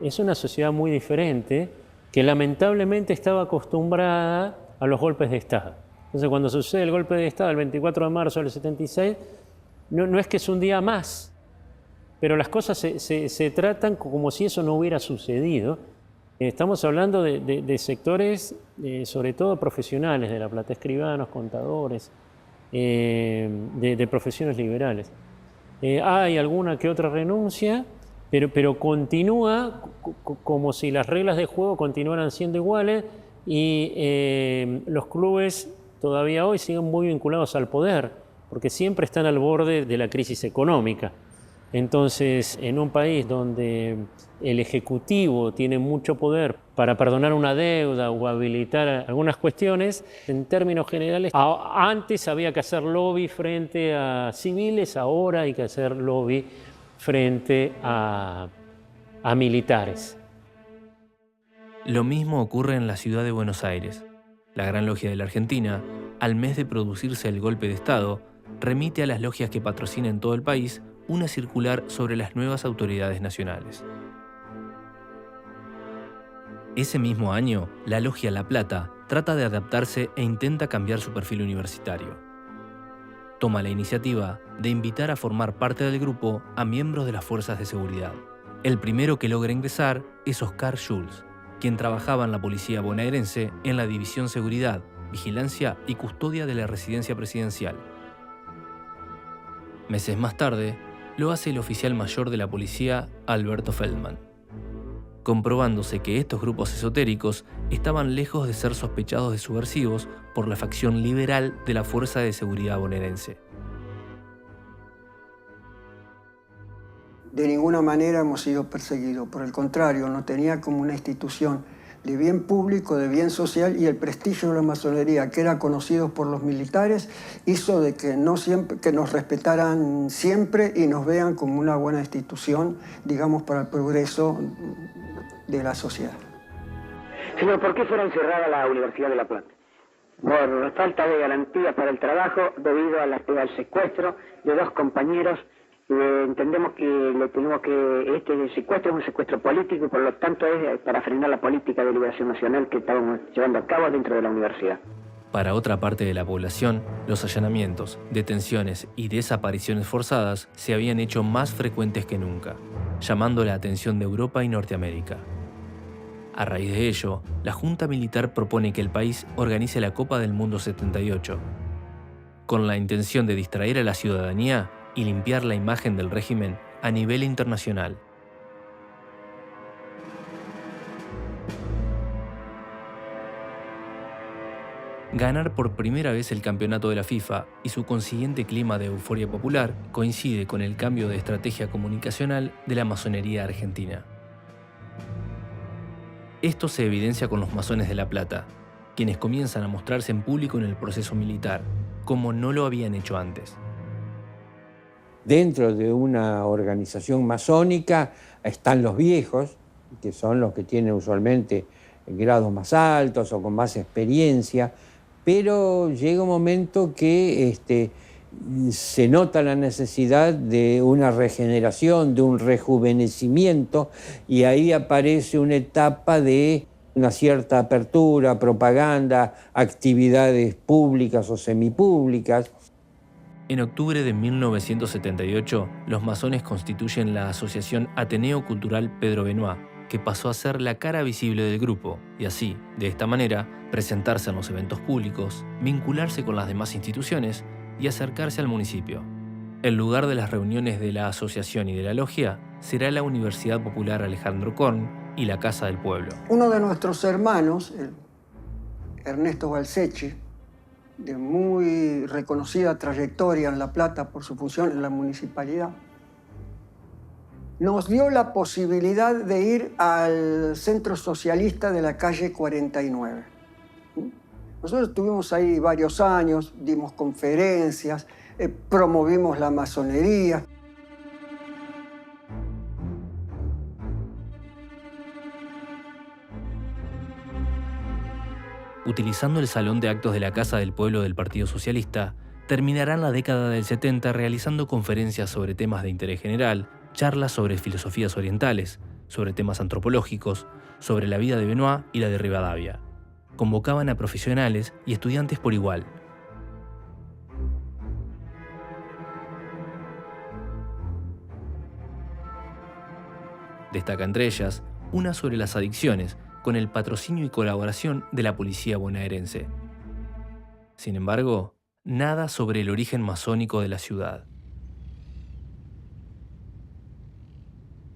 Es una sociedad muy diferente que lamentablemente estaba acostumbrada a los golpes de Estado. Entonces, cuando sucede el golpe de Estado el 24 de marzo del 76, no es que es un día más, pero las cosas se tratan como si eso no hubiera sucedido. Estamos hablando de sectores, sobre todo profesionales de La Plata, escribanos, contadores, de profesiones liberales. Hay alguna que otra renuncia, pero continúa como si las reglas de juego continuaran siendo iguales y los clubes todavía hoy siguen muy vinculados al poder, porque siempre están al borde de la crisis económica. Entonces, en un país donde el Ejecutivo tiene mucho poder para perdonar una deuda o habilitar algunas cuestiones, en términos generales, antes había que hacer lobby frente a civiles, ahora hay que hacer lobby frente a militares. Lo mismo ocurre en la ciudad de Buenos Aires. La Gran Logia de la Argentina, al mes de producirse el golpe de Estado, remite a las logias que patrocinan en todo el país una circular sobre las nuevas autoridades nacionales. Ese mismo año, la Logia La Plata trata de adaptarse e intenta cambiar su perfil universitario. Toma la iniciativa de invitar a formar parte del grupo a miembros de las fuerzas de seguridad. El primero que logra ingresar es Oscar Schulz, quien trabajaba en la policía bonaerense en la División Seguridad, Vigilancia y Custodia de la Residencia Presidencial. Meses más tarde, lo hace el oficial mayor de la policía, Alberto Feldman, comprobándose que estos grupos esotéricos estaban lejos de ser sospechados de subversivos por la facción liberal de la Fuerza de Seguridad bonaerense. De ninguna manera hemos sido perseguidos, por el contrario, nos tenía como una institución de bien público, de bien social, y el prestigio de la masonería, que era conocido por los militares, hizo de que nos respetaran siempre y nos vean como una buena institución, digamos, para el progreso de la sociedad. Señor, ¿por qué fueron cerrada la Universidad de La Plata? Por falta de garantía para el trabajo debido al secuestro de dos compañeros. Entendemos que este secuestro es un secuestro político y por lo tanto es para frenar la política de liberación nacional que estábamos llevando a cabo dentro de la universidad. Para otra parte de la población, los allanamientos, detenciones y desapariciones forzadas se habían hecho más frecuentes que nunca, llamando la atención de Europa y Norteamérica. A raíz de ello, la Junta Militar propone que el país organice la Copa del Mundo 78, con la intención de distraer a la ciudadanía y limpiar la imagen del régimen a nivel internacional. Ganar por primera vez el campeonato de la FIFA y su consiguiente clima de euforia popular coincide con el cambio de estrategia comunicacional de la masonería argentina. Esto se evidencia con los masones de La Plata, quienes comienzan a mostrarse en público en el proceso militar, como no lo habían hecho antes. Dentro de una organización masónica están los viejos, que son los que tienen usualmente grados más altos o con más experiencia, pero llega un momento que se nota la necesidad de una regeneración, de un rejuvenecimiento, y ahí aparece una etapa de una cierta apertura, propaganda, actividades públicas o semipúblicas. En octubre de 1978, los masones constituyen la Asociación Ateneo Cultural Pedro Benoit, que pasó a ser la cara visible del grupo, y así, de esta manera, presentarse en los eventos públicos, vincularse con las demás instituciones y acercarse al municipio. El lugar de las reuniones de la asociación y de la logia será la Universidad Popular Alejandro Korn y la Casa del Pueblo. Uno de nuestros hermanos, Ernesto Balsechi, de muy reconocida trayectoria en La Plata por su función en la municipalidad, nos dio la posibilidad de ir al Centro Socialista de la calle 49. Nosotros estuvimos ahí varios años, dimos conferencias, promovimos la masonería. Utilizando el salón de actos de la Casa del Pueblo del Partido Socialista, terminarán la década del 70 realizando conferencias sobre temas de interés general, charlas sobre filosofías orientales, sobre temas antropológicos, sobre la vida de Benoit y la de Rivadavia. Convocaban a profesionales y estudiantes por igual. Destaca entre ellas una sobre las adicciones, con el patrocinio y colaboración de la policía bonaerense. Sin embargo, nada sobre el origen masónico de la ciudad.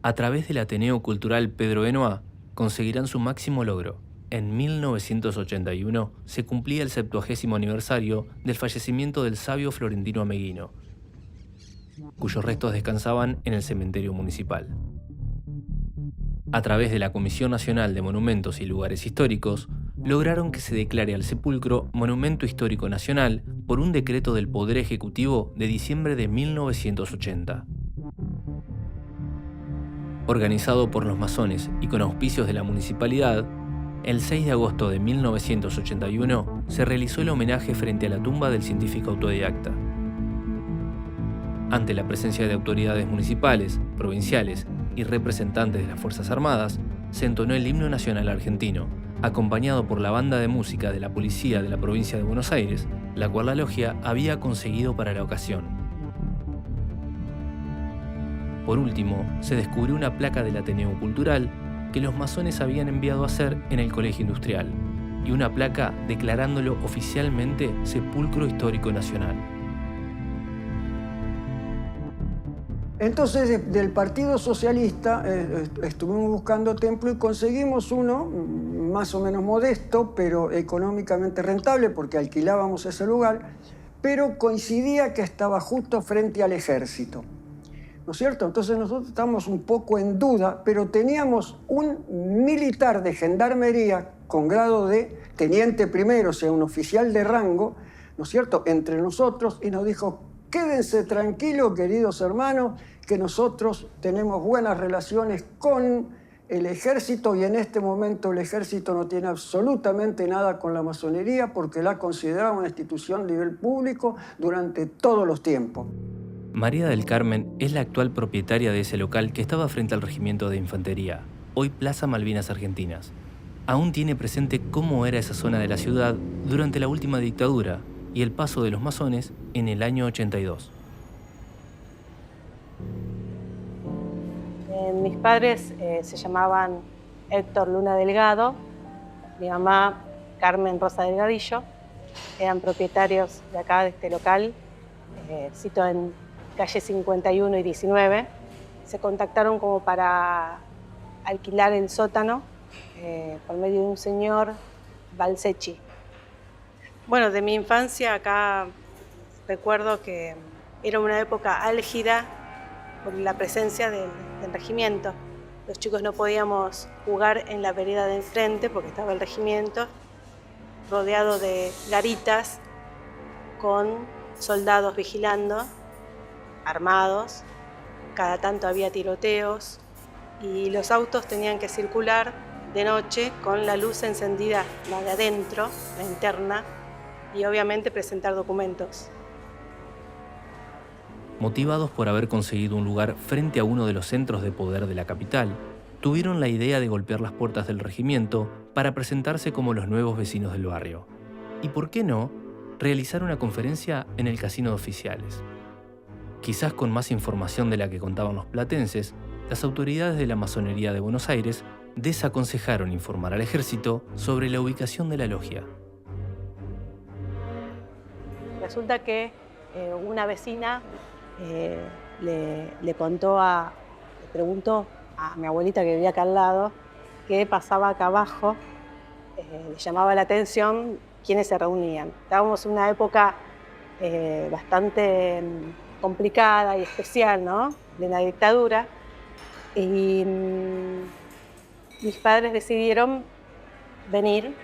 A través del Ateneo Cultural Pedro Benoit conseguirán su máximo logro. En 1981 se cumplía el 70º aniversario del fallecimiento del sabio Florentino Ameghino, cuyos restos descansaban en el cementerio municipal. A través de la Comisión Nacional de Monumentos y Lugares Históricos, lograron que se declare al sepulcro Monumento Histórico Nacional por un decreto del Poder Ejecutivo de diciembre de 1980. Organizado por los masones y con auspicios de la municipalidad, el 6 de agosto de 1981 se realizó el homenaje frente a la tumba del científico autodidacta. Ante la presencia de autoridades municipales, provinciales y representantes de las Fuerzas Armadas, se entonó el himno nacional argentino, acompañado por la banda de música de la policía de la provincia de Buenos Aires, la cual la logia había conseguido para la ocasión. Por último, se descubrió una placa del Ateneo Cultural que los masones habían enviado a hacer en el Colegio Industrial, y una placa declarándolo oficialmente Sepulcro Histórico Nacional. Entonces, del Partido Socialista estuvimos buscando templo y conseguimos uno más o menos modesto, pero económicamente rentable, porque alquilábamos ese lugar, pero coincidía que estaba justo frente al ejército, ¿no es cierto? Entonces nosotros estábamos un poco en duda, pero teníamos un militar de gendarmería con grado de teniente primero, o sea, un oficial de rango, ¿no es cierto?, entre nosotros, y nos dijo: quédense tranquilos, queridos hermanos, que nosotros tenemos buenas relaciones con el ejército y en este momento el ejército no tiene absolutamente nada con la masonería porque la considera una institución a nivel público durante todos los tiempos. María del Carmen es la actual propietaria de ese local que estaba frente al Regimiento de Infantería, hoy Plaza Malvinas Argentinas. Aún tiene presente cómo era esa zona de la ciudad durante la última dictadura y el paso de los masones en el año 82. Mis padres se llamaban Héctor Luna Delgado, mi mamá Carmen Rosa Delgadillo, eran propietarios de acá, de este local, cito en calle 51 y 19. Se contactaron como para alquilar el sótano por medio de un señor Balsechi. Bueno, de mi infancia acá recuerdo que era una época álgida por la presencia del regimiento. Los chicos no podíamos jugar en la vereda de enfrente porque estaba el regimiento rodeado de garitas con soldados vigilando, armados. Cada tanto había tiroteos y los autos tenían que circular de noche con la luz encendida, la de adentro, la interna, y obviamente presentar documentos. Motivados por haber conseguido un lugar frente a uno de los centros de poder de la capital, tuvieron la idea de golpear las puertas del regimiento para presentarse como los nuevos vecinos del barrio. Y por qué no, realizar una conferencia en el Casino de Oficiales. Quizás con más información de la que contaban los platenses, las autoridades de la masonería de Buenos Aires desaconsejaron informar al ejército sobre la ubicación de la logia. Resulta que una vecina le preguntó a mi abuelita que vivía acá al lado qué pasaba acá abajo, le llamaba la atención quiénes se reunían. Estábamos en una época bastante complicada y especial, ¿no?, de la dictadura, y mis padres decidieron venir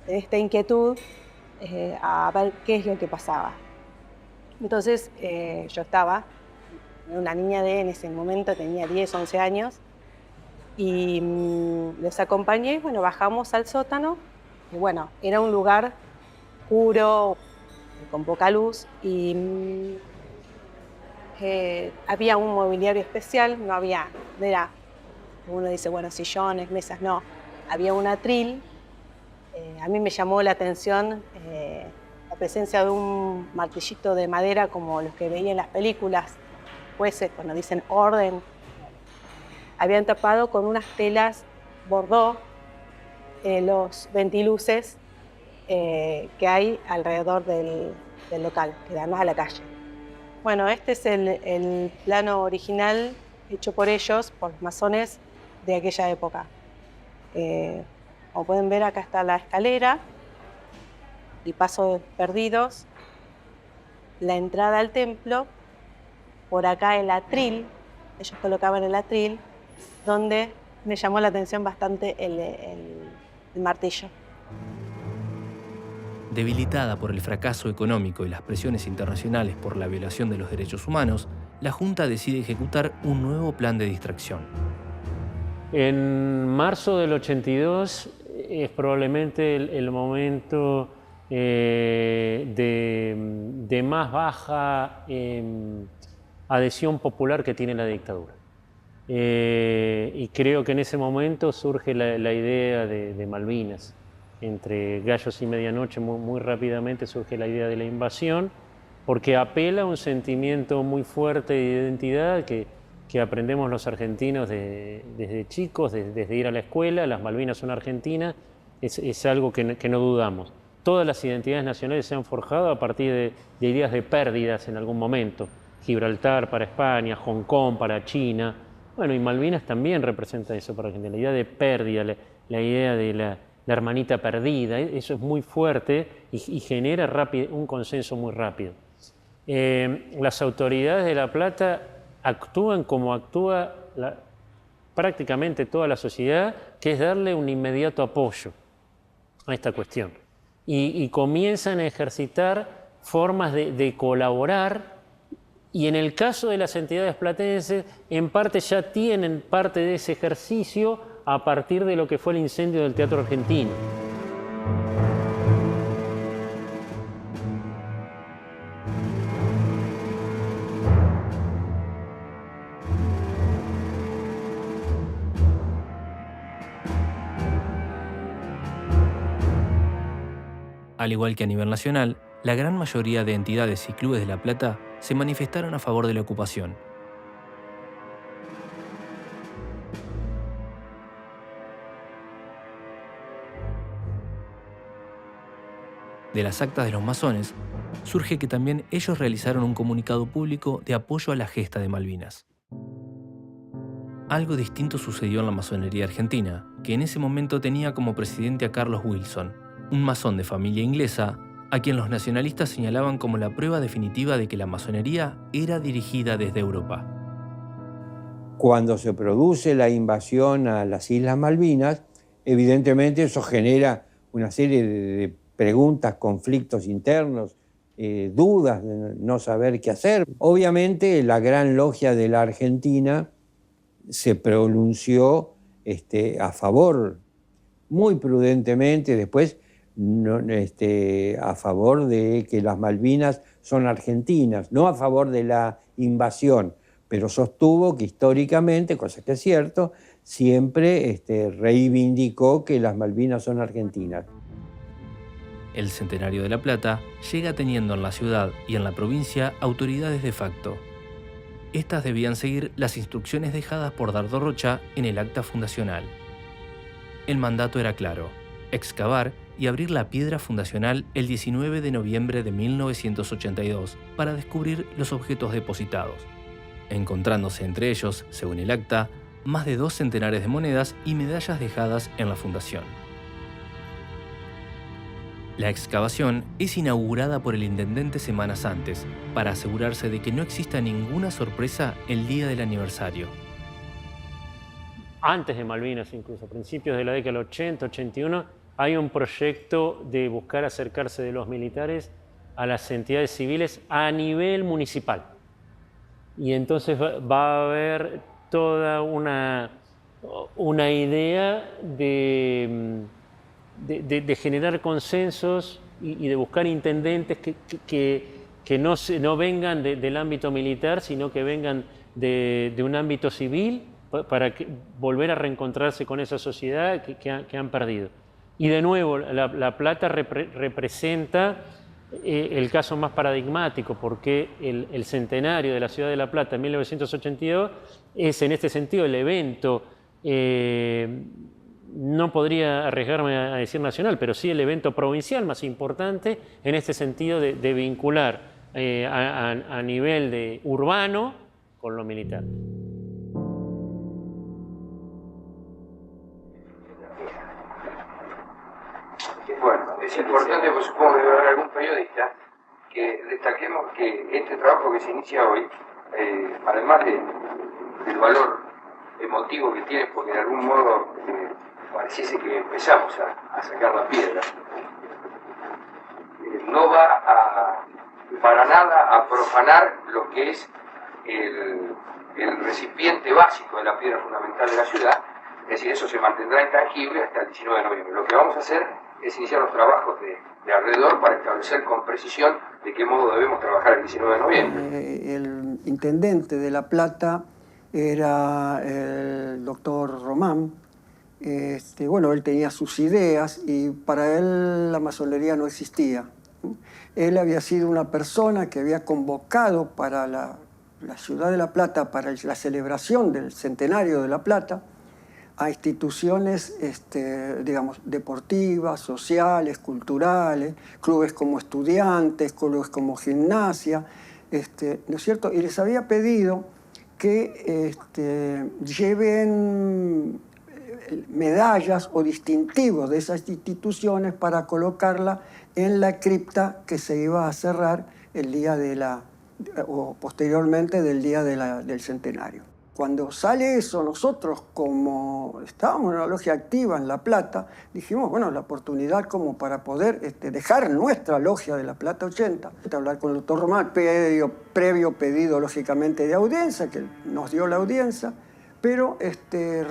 de esta inquietud a ver qué es lo que pasaba. Entonces yo estaba, una niña en ese momento tenía 10, 11 años, y les acompañé, y bueno, bajamos al sótano, y bueno, era un lugar oscuro, con poca luz, y había un mobiliario especial, no era, uno dice, bueno, sillones, mesas, no, había un atril. A mí me llamó la atención la presencia de un martillito de madera como los que veía en las películas, jueces, cuando dicen orden. Habían tapado con unas telas bordó los ventiluces que hay alrededor del local, que dan a la calle. Bueno, este es el plano original hecho por ellos, por los masones de aquella época. Como pueden ver, acá está la escalera, el paso perdidos, la entrada al templo, por acá el atril, ellos colocaban el atril, donde me llamó la atención bastante el martillo. Debilitada por el fracaso económico y las presiones internacionales por la violación de los derechos humanos, la Junta decide ejecutar un nuevo plan de distracción. En marzo del 82 es probablemente el momento de más baja adhesión popular que tiene la dictadura. Y creo que en ese momento surge la idea de Malvinas. Entre gallos y medianoche, muy rápidamente surge la idea de la invasión, porque apela a un sentimiento muy fuerte de identidad que aprendemos los argentinos desde chicos, desde ir a la escuela. Las Malvinas son argentinas, es algo que no dudamos. Todas las identidades nacionales se han forjado a partir de ideas de pérdidas en algún momento. Gibraltar para España, Hong Kong para China. Bueno, y Malvinas también representa eso para Argentina, la idea de pérdida, la idea de la hermanita perdida. Eso es muy fuerte y genera un consenso muy rápido. Las autoridades de La Plata actúan como actúa prácticamente toda la sociedad, que es darle un inmediato apoyo a esta cuestión. Y comienzan a ejercitar formas de colaborar, y en el caso de las entidades platenses, en parte ya tienen parte de ese ejercicio a partir de lo que fue el incendio del Teatro Argentino. Al igual que a nivel nacional, la gran mayoría de entidades y clubes de La Plata se manifestaron a favor de la ocupación. De las actas de los masones, surge que también ellos realizaron un comunicado público de apoyo a la gesta de Malvinas. Algo distinto sucedió en la masonería argentina, que en ese momento tenía como presidente a Carlos Wilson, un masón de familia inglesa, a quien los nacionalistas señalaban como la prueba definitiva de que la masonería era dirigida desde Europa. Cuando se produce la invasión a las Islas Malvinas, evidentemente eso genera una serie de preguntas, conflictos internos, dudas de no saber qué hacer. Obviamente la Gran Logia de la Argentina se pronunció a favor, muy prudentemente, después a favor de que las Malvinas son argentinas, no a favor de la invasión, pero sostuvo que históricamente, cosa que es cierto, siempre reivindicó que las Malvinas son argentinas. El Centenario de La Plata llega teniendo en la ciudad y en la provincia autoridades de facto. Estas debían seguir las instrucciones dejadas por Dardo Rocha en el acta fundacional. El mandato era claro: excavar y abrir la piedra fundacional el 19 de noviembre de 1982 para descubrir los objetos depositados, encontrándose entre ellos, según el acta, más de 2 centenares de monedas y medallas dejadas en la fundación. La excavación es inaugurada por el intendente semanas antes, para asegurarse de que no exista ninguna sorpresa el día del aniversario. Antes de Malvinas, incluso a principios de la década del 80, 81, hay un proyecto de buscar acercarse de los militares a las entidades civiles a nivel municipal. Y entonces va a haber toda una idea de generar consensos y de buscar intendentes que no vengan del ámbito militar, sino que vengan de un ámbito civil para volver a reencontrarse con esa sociedad que han perdido. Y de nuevo, La Plata representa el caso más paradigmático, porque el centenario de la ciudad de La Plata en 1982 es en este sentido el evento, no podría arriesgarme a decir nacional, pero sí el evento provincial más importante en este sentido de vincular a nivel de urbano con lo militar. Bueno, es importante, pues supongo que debe haber algún periodista que destaquemos que este trabajo que se inicia hoy, además del valor emotivo que tiene, porque de algún modo pareciese que empezamos a sacar la piedra, no va para nada a profanar lo que es el recipiente básico de la piedra fundamental de la ciudad, es decir, eso se mantendrá intangible hasta el 19 de noviembre. Lo que vamos a hacer es iniciar los trabajos de alrededor para establecer con precisión de qué modo debemos trabajar el 19 de noviembre. El intendente de La Plata era el doctor Román. Bueno, él tenía sus ideas y para él la masonería no existía. Él había sido una persona que había convocado para la ciudad de La Plata, para la celebración del centenario de La Plata, a instituciones, digamos, deportivas, sociales, culturales, clubes como estudiantes, clubes como gimnasia, ¿no es cierto? Y les había pedido que lleven medallas o distintivos de esas instituciones para colocarla en la cripta que se iba a cerrar el día o posteriormente del día del centenario. Cuando sale eso, nosotros, como estábamos en una logia activa en La Plata, dijimos, bueno, la oportunidad como para poder dejar nuestra logia de La Plata 80, hablar con el doctor Román, previo pedido, lógicamente, de audiencia, que nos dio la audiencia, pero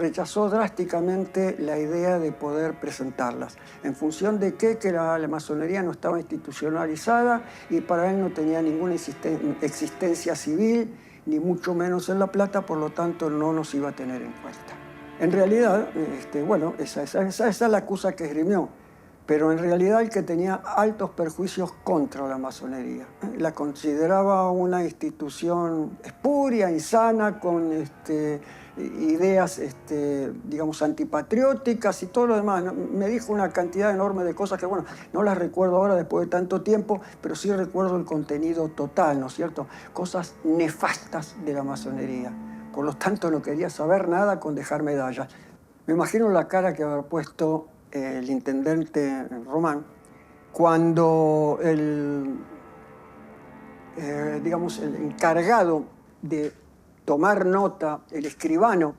rechazó drásticamente la idea de poder presentarlas, en función de que la masonería no estaba institucionalizada y para él no tenía ninguna existencia civil, ni mucho menos en La Plata, por lo tanto no nos iba a tener en cuenta. En realidad, bueno, esa es la acusa que esgrimió, pero en realidad el que tenía altos perjuicios contra la masonería. La consideraba una institución espuria, insana, con ideas, digamos, antipatrióticas y todo lo demás. Me dijo una cantidad enorme de cosas que, bueno, no las recuerdo ahora después de tanto tiempo, pero sí recuerdo el contenido total, ¿no es cierto? Cosas nefastas de la masonería. Por lo tanto, no quería saber nada con dejar medallas. Me imagino la cara que habrá puesto el intendente Román cuando digamos, el encargado de tomar nota, el escribano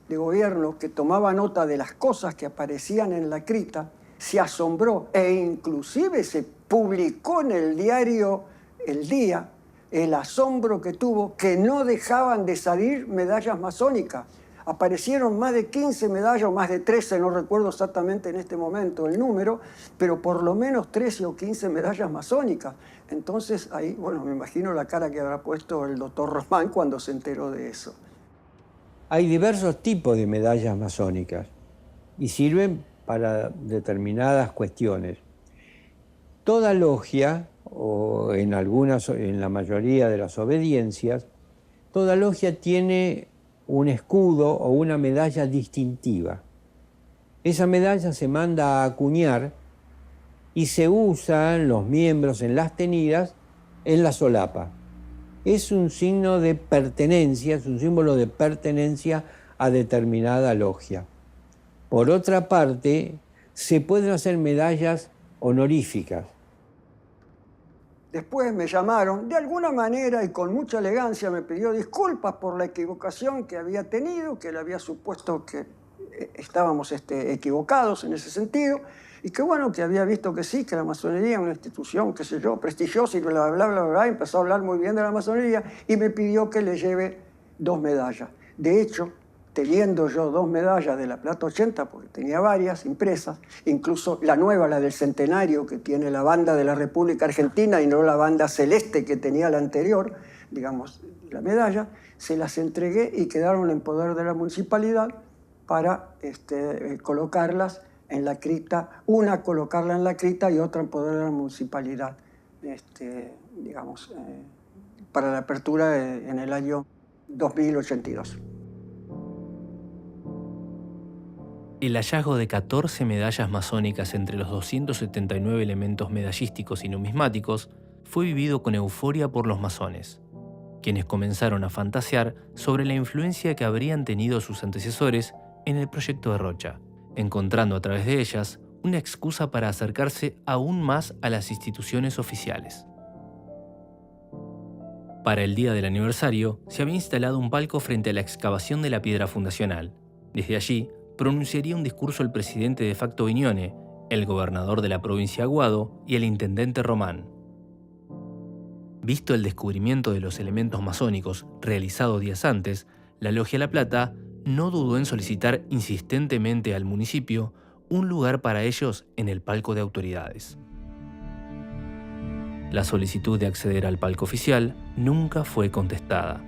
de gobierno que tomaba nota de las cosas que aparecían en la cripta, se asombró e inclusive se publicó en el diario El Día el asombro que tuvo que no dejaban de salir medallas masónicas. Aparecieron más de 15 medallas, o más de 13, no recuerdo exactamente en este momento el número, pero por lo menos 13 o 15 medallas masónicas. Entonces ahí, bueno, me imagino la cara que habrá puesto el doctor Román cuando se enteró de eso. Hay diversos tipos de medallas masónicas y sirven para determinadas cuestiones. Toda logia, o en la mayoría de las obediencias, toda logia tiene un escudo o una medalla distintiva. Esa medalla se manda a acuñar y se usan los miembros en las tenidas en la solapa. Es un signo de pertenencia, es un símbolo de pertenencia a determinada logia. Por otra parte, se pueden hacer medallas honoríficas. Después me llamaron, de alguna manera y con mucha elegancia me pidió disculpas por la equivocación que había tenido, que le había supuesto que estábamos equivocados en ese sentido, Y qué bueno que había visto que sí, que la masonería es una institución, qué sé yo, prestigiosa y bla, bla, bla, bla, y empezó a hablar muy bien de la masonería y me pidió que le lleve 2 medallas. De hecho, teniendo yo 2 medallas de la Plata 80, porque tenía varias impresas, incluso la nueva, la del centenario, que tiene la banda de la República Argentina y no la banda celeste que tenía la anterior, digamos, la medalla, se las entregué y quedaron en poder de la municipalidad para colocarlas en la cripta, una colocarla en la cripta y otra en poder de la municipalidad, digamos, para la apertura en el año 2082. El hallazgo de 14 medallas masónicas entre los 279 elementos medallísticos y numismáticos fue vivido con euforia por los masones, quienes comenzaron a fantasear sobre la influencia que habrían tenido sus antecesores en el proyecto de Rocha, encontrando a través de ellas una excusa para acercarse aún más a las instituciones oficiales. Para el día del aniversario, se había instalado un palco frente a la excavación de la piedra fundacional. Desde allí, pronunciaría un discurso el presidente de facto Viñone, el gobernador de la provincia Aguado y el intendente Román. Visto el descubrimiento de los elementos masónicos realizado días antes, la Logia La Plata no dudó en solicitar insistentemente al municipio un lugar para ellos en el palco de autoridades. La solicitud de acceder al palco oficial nunca fue contestada,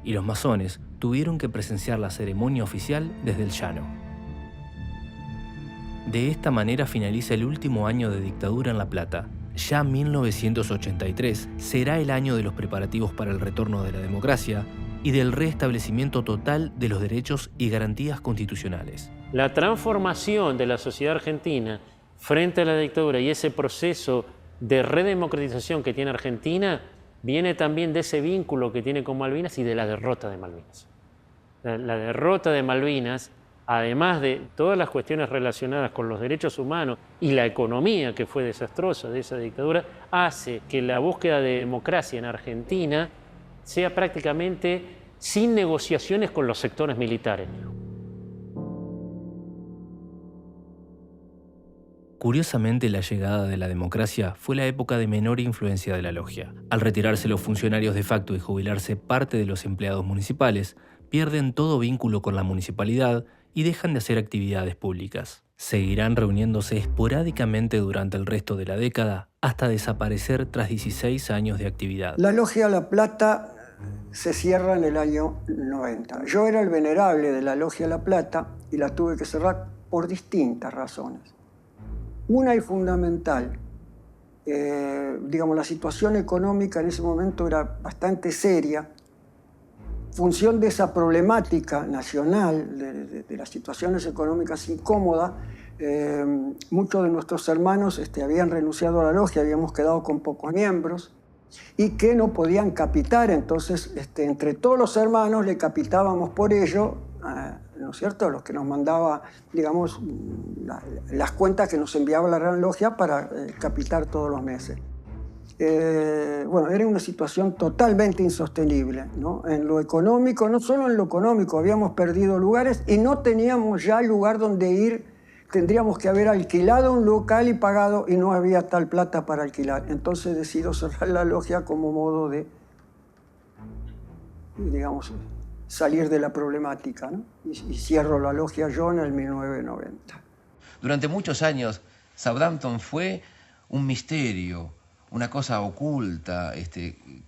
y los masones tuvieron que presenciar la ceremonia oficial desde el llano. De esta manera finaliza el último año de dictadura en La Plata. Ya 1983 será el año de los preparativos para el retorno de la democracia y del restablecimiento total de los derechos y garantías constitucionales. La transformación de la sociedad argentina frente a la dictadura y ese proceso de redemocratización que tiene Argentina viene también de ese vínculo que tiene con Malvinas y de la derrota de Malvinas. La derrota de Malvinas, además de todas las cuestiones relacionadas con los derechos humanos y la economía que fue desastrosa de esa dictadura, hace que la búsqueda de democracia en Argentina sea prácticamente sin negociaciones con los sectores militares. Curiosamente, la llegada de la democracia fue la época de menor influencia de la logia. Al retirarse los funcionarios de facto y jubilarse parte de los empleados municipales, pierden todo vínculo con la municipalidad y dejan de hacer actividades públicas. Seguirán reuniéndose esporádicamente durante el resto de la década hasta desaparecer tras 16 años de actividad. La Logia La Plata se cierra en el año 90. Yo era el venerable de la Logia La Plata y la tuve que cerrar por distintas razones. Una y fundamental, digamos, la situación económica en ese momento era bastante seria. Función de esa problemática nacional, de las situaciones económicas incómodas, muchos de nuestros hermanos habían renunciado a la logia, habíamos quedado con pocos miembros y que no podían capitar. Entonces, entre todos los hermanos le capitábamos por ello, ¿no es cierto?, los que nos mandaba, digamos, las cuentas que nos enviaba la Gran Logia para capitar todos los meses. Bueno, era una situación totalmente insostenible, ¿no? En lo económico, no solo en lo económico, habíamos perdido lugares y no teníamos ya lugar donde ir. Tendríamos que haber alquilado un local y pagado, y no había tal plata para alquilar. Entonces decido cerrar la logia como modo de, digamos, salir de la problemática, ¿no? Y cierro la logia yo en el 1990. Durante muchos años, Southampton fue un misterio, una cosa oculta,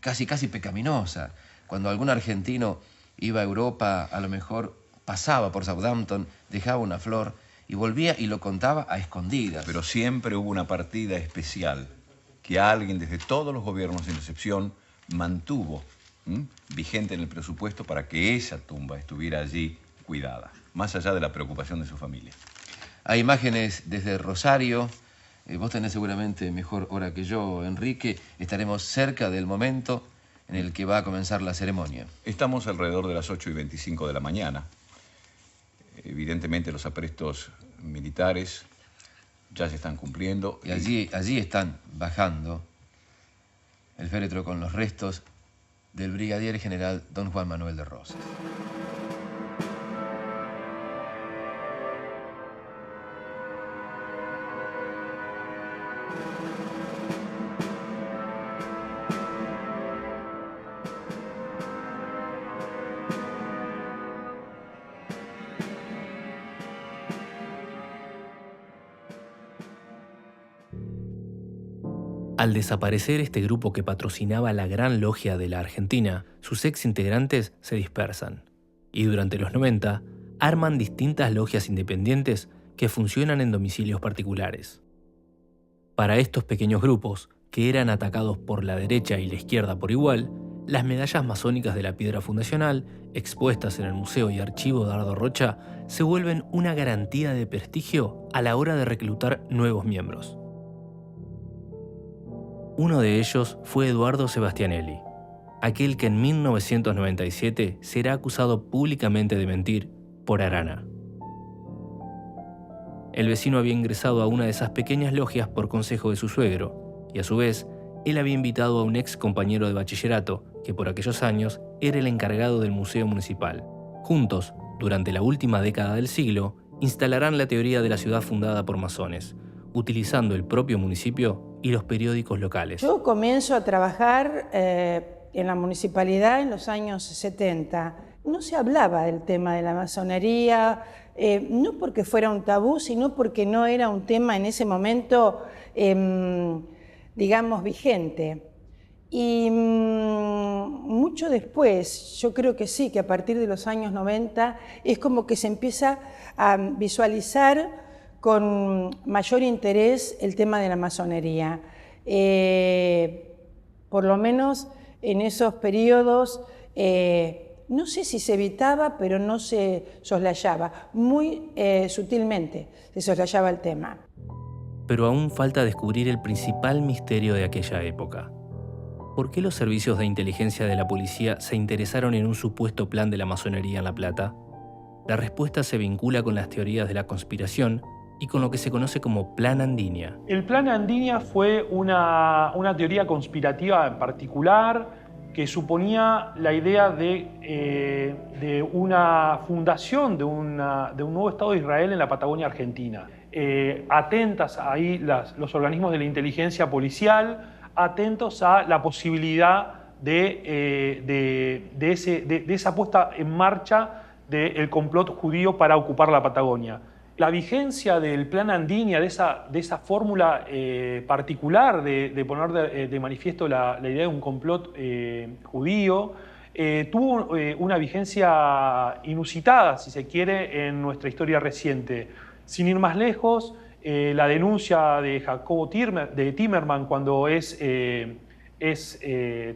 casi pecaminosa. Cuando algún argentino iba a Europa, a lo mejor pasaba por Southampton, dejaba una flor y volvía y lo contaba a escondidas. Pero siempre hubo una partida especial que alguien desde todos los gobiernos, sin excepción, mantuvo vigente en el presupuesto para que esa tumba estuviera allí cuidada, más allá de la preocupación de su familia. Hay imágenes desde Rosario. Vos tenés seguramente mejor hora que yo, Enrique. Estaremos cerca del momento en el que va a comenzar la ceremonia. Estamos alrededor de las 8:25 de la mañana. Evidentemente los aprestos militares ya se están cumpliendo. Y allí están bajando el féretro con los restos del brigadier general don Juan Manuel de Rosas. Al desaparecer este grupo que patrocinaba la Gran Logia de la Argentina, sus ex integrantes se dispersan y durante los 90 arman distintas logias independientes que funcionan en domicilios particulares. Para estos pequeños grupos, que eran atacados por la derecha y la izquierda por igual, las medallas masónicas de la piedra fundacional, expuestas en el Museo y Archivo Dardo Rocha, se vuelven una garantía de prestigio a la hora de reclutar nuevos miembros. Uno de ellos fue Eduardo Sebastianelli, aquel que en 1997 será acusado públicamente de mentir por Arana. El vecino había ingresado a una de esas pequeñas logias por consejo de su suegro, y a su vez, él había invitado a un ex compañero de bachillerato, que por aquellos años era el encargado del Museo Municipal. Juntos, durante la última década del siglo, instalarán la teoría de la ciudad fundada por masones, utilizando el propio municipio y los periódicos locales. Yo comienzo a trabajar en la municipalidad en los años 70. No se hablaba del tema de la masonería, no porque fuera un tabú, sino porque no era un tema en ese momento, digamos, vigente. Y mucho después, yo creo que sí, que a partir de los años 90, es como que se empieza a visualizar con mayor interés el tema de la masonería. Por lo menos en esos periodos, no sé si se evitaba, pero no se soslayaba. Muy sutilmente se soslayaba el tema. Pero aún falta descubrir el principal misterio de aquella época. ¿Por qué los servicios de inteligencia de la policía se interesaron en un supuesto plan de la masonería en La Plata? La respuesta se vincula con las teorías de la conspiración y con lo que se conoce como Plan Andinia. El Plan Andinia fue una teoría conspirativa en particular que suponía la idea de una fundación de un nuevo Estado de Israel en la Patagonia Argentina. Atentas ahí los organismos de la inteligencia policial, atentos a la posibilidad de esa puesta en marcha del complot judío para ocupar la Patagonia. La vigencia del Plan Andinia, de esa fórmula particular de poner de manifiesto la idea de un complot judío, tuvo una vigencia inusitada, si se quiere, en nuestra historia reciente. Sin ir más lejos, la denuncia de Jacobo Timerman cuando es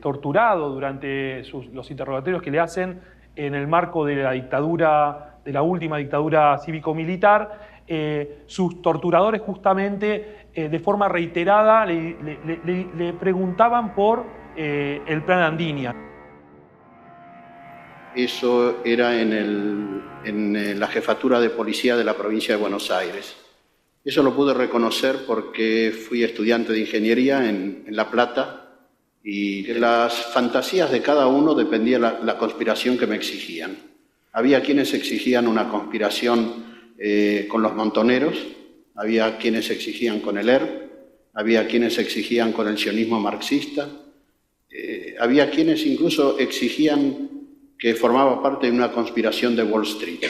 torturado durante los interrogatorios que le hacen en el marco de la dictadura, de la última dictadura cívico-militar, sus torturadores justamente de forma reiterada le preguntaban por el Plan Andinia. Eso era en la jefatura de policía de la provincia de Buenos Aires. Eso lo pude reconocer porque fui estudiante de ingeniería en La Plata y de las fantasías de cada uno dependía la conspiración que me exigían. Había quienes exigían una conspiración con los montoneros, había quienes exigían con el ERP, había quienes exigían con el sionismo marxista, había quienes incluso exigían que formaba parte de una conspiración de Wall Street.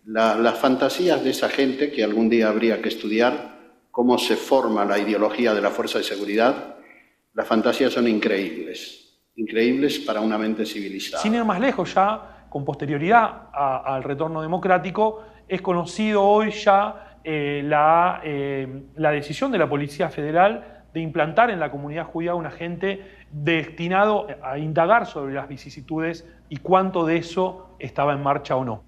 Las fantasías de esa gente, que algún día habría que estudiar cómo se forma la ideología de la fuerza de seguridad, las fantasías son increíbles, increíbles para una mente civilizada. Sin ir más lejos ya, con posterioridad al retorno democrático, es conocido hoy ya la decisión de la Policía Federal de implantar en la comunidad judía un agente destinado a indagar sobre las vicisitudes y cuánto de eso estaba en marcha o no.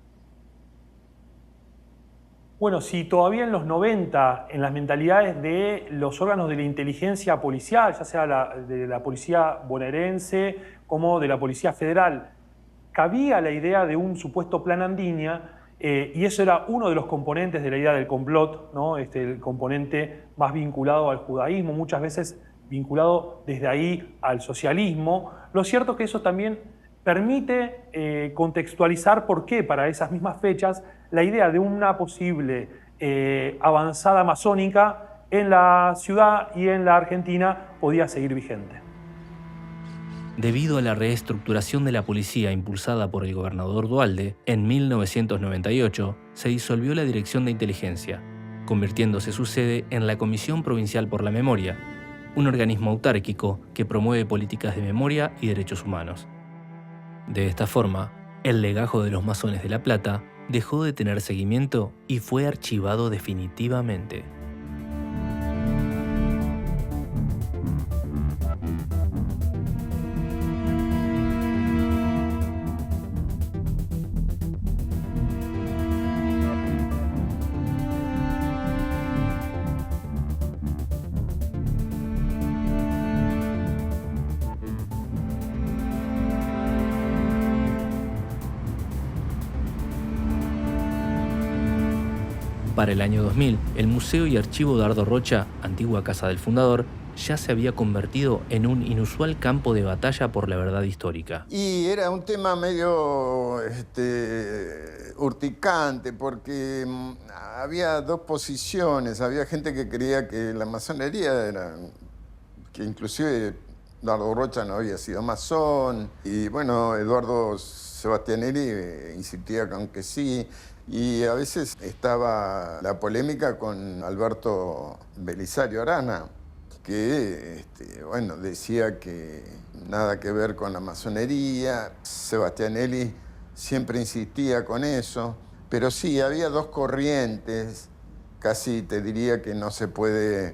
Bueno, si todavía en los 90, en las mentalidades de los órganos de la inteligencia policial, ya sea de la policía bonaerense como de la Policía Federal, cabía la idea de un supuesto Plan Andinia, y eso era uno de los componentes de la idea del complot, ¿no? El componente más vinculado al judaísmo, muchas veces vinculado desde ahí al socialismo. Lo cierto es que eso también permite contextualizar por qué para esas mismas fechas la idea de una posible avanzada masónica en la ciudad y en la Argentina podía seguir vigente. Debido a la reestructuración de la policía impulsada por el gobernador Duhalde, en 1998 se disolvió la Dirección de Inteligencia, convirtiéndose su sede en la Comisión Provincial por la Memoria, un organismo autárquico que promueve políticas de memoria y derechos humanos. De esta forma, el legajo de los masones de La Plata dejó de tener seguimiento y fue archivado definitivamente. Para el año 2000, el Museo y Archivo Dardo Rocha, antigua casa del fundador, ya se había convertido en un inusual campo de batalla por la verdad histórica. Y era un tema medio urticante, porque había dos posiciones. Había gente que creía que la masonería era... que inclusive Dardo Rocha no había sido masón. Y bueno, Eduardo Sebastianelli insistía con que sí. Y a veces estaba la polémica con Alberto Belisario Arana, que bueno, decía que nada que ver con la masonería. Sebastianelli siempre insistía con eso. Pero sí, había dos corrientes. Casi te diría que no se podía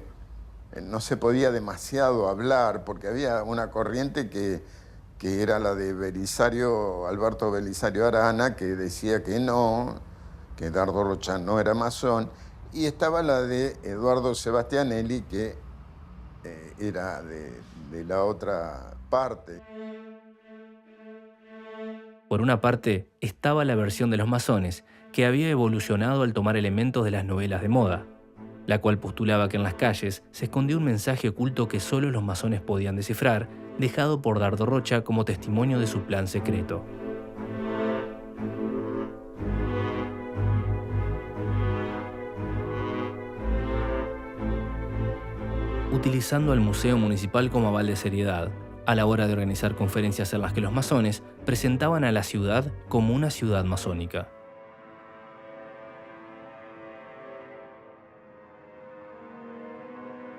demasiado hablar, porque había una corriente que era la de Alberto Belisario Arana, que decía que no, que Dardo Rocha no era masón, y estaba la de Eduardo Sebastianelli, que era de la otra parte. Por una parte, estaba la versión de los masones, que había evolucionado al tomar elementos de las novelas de moda, la cual postulaba que en las calles se escondía un mensaje oculto que solo los masones podían descifrar, dejado por Dardo Rocha como testimonio de su plan secreto. Utilizando al Museo Municipal como aval de seriedad, a la hora de organizar conferencias en las que los masones presentaban a la ciudad como una ciudad masónica.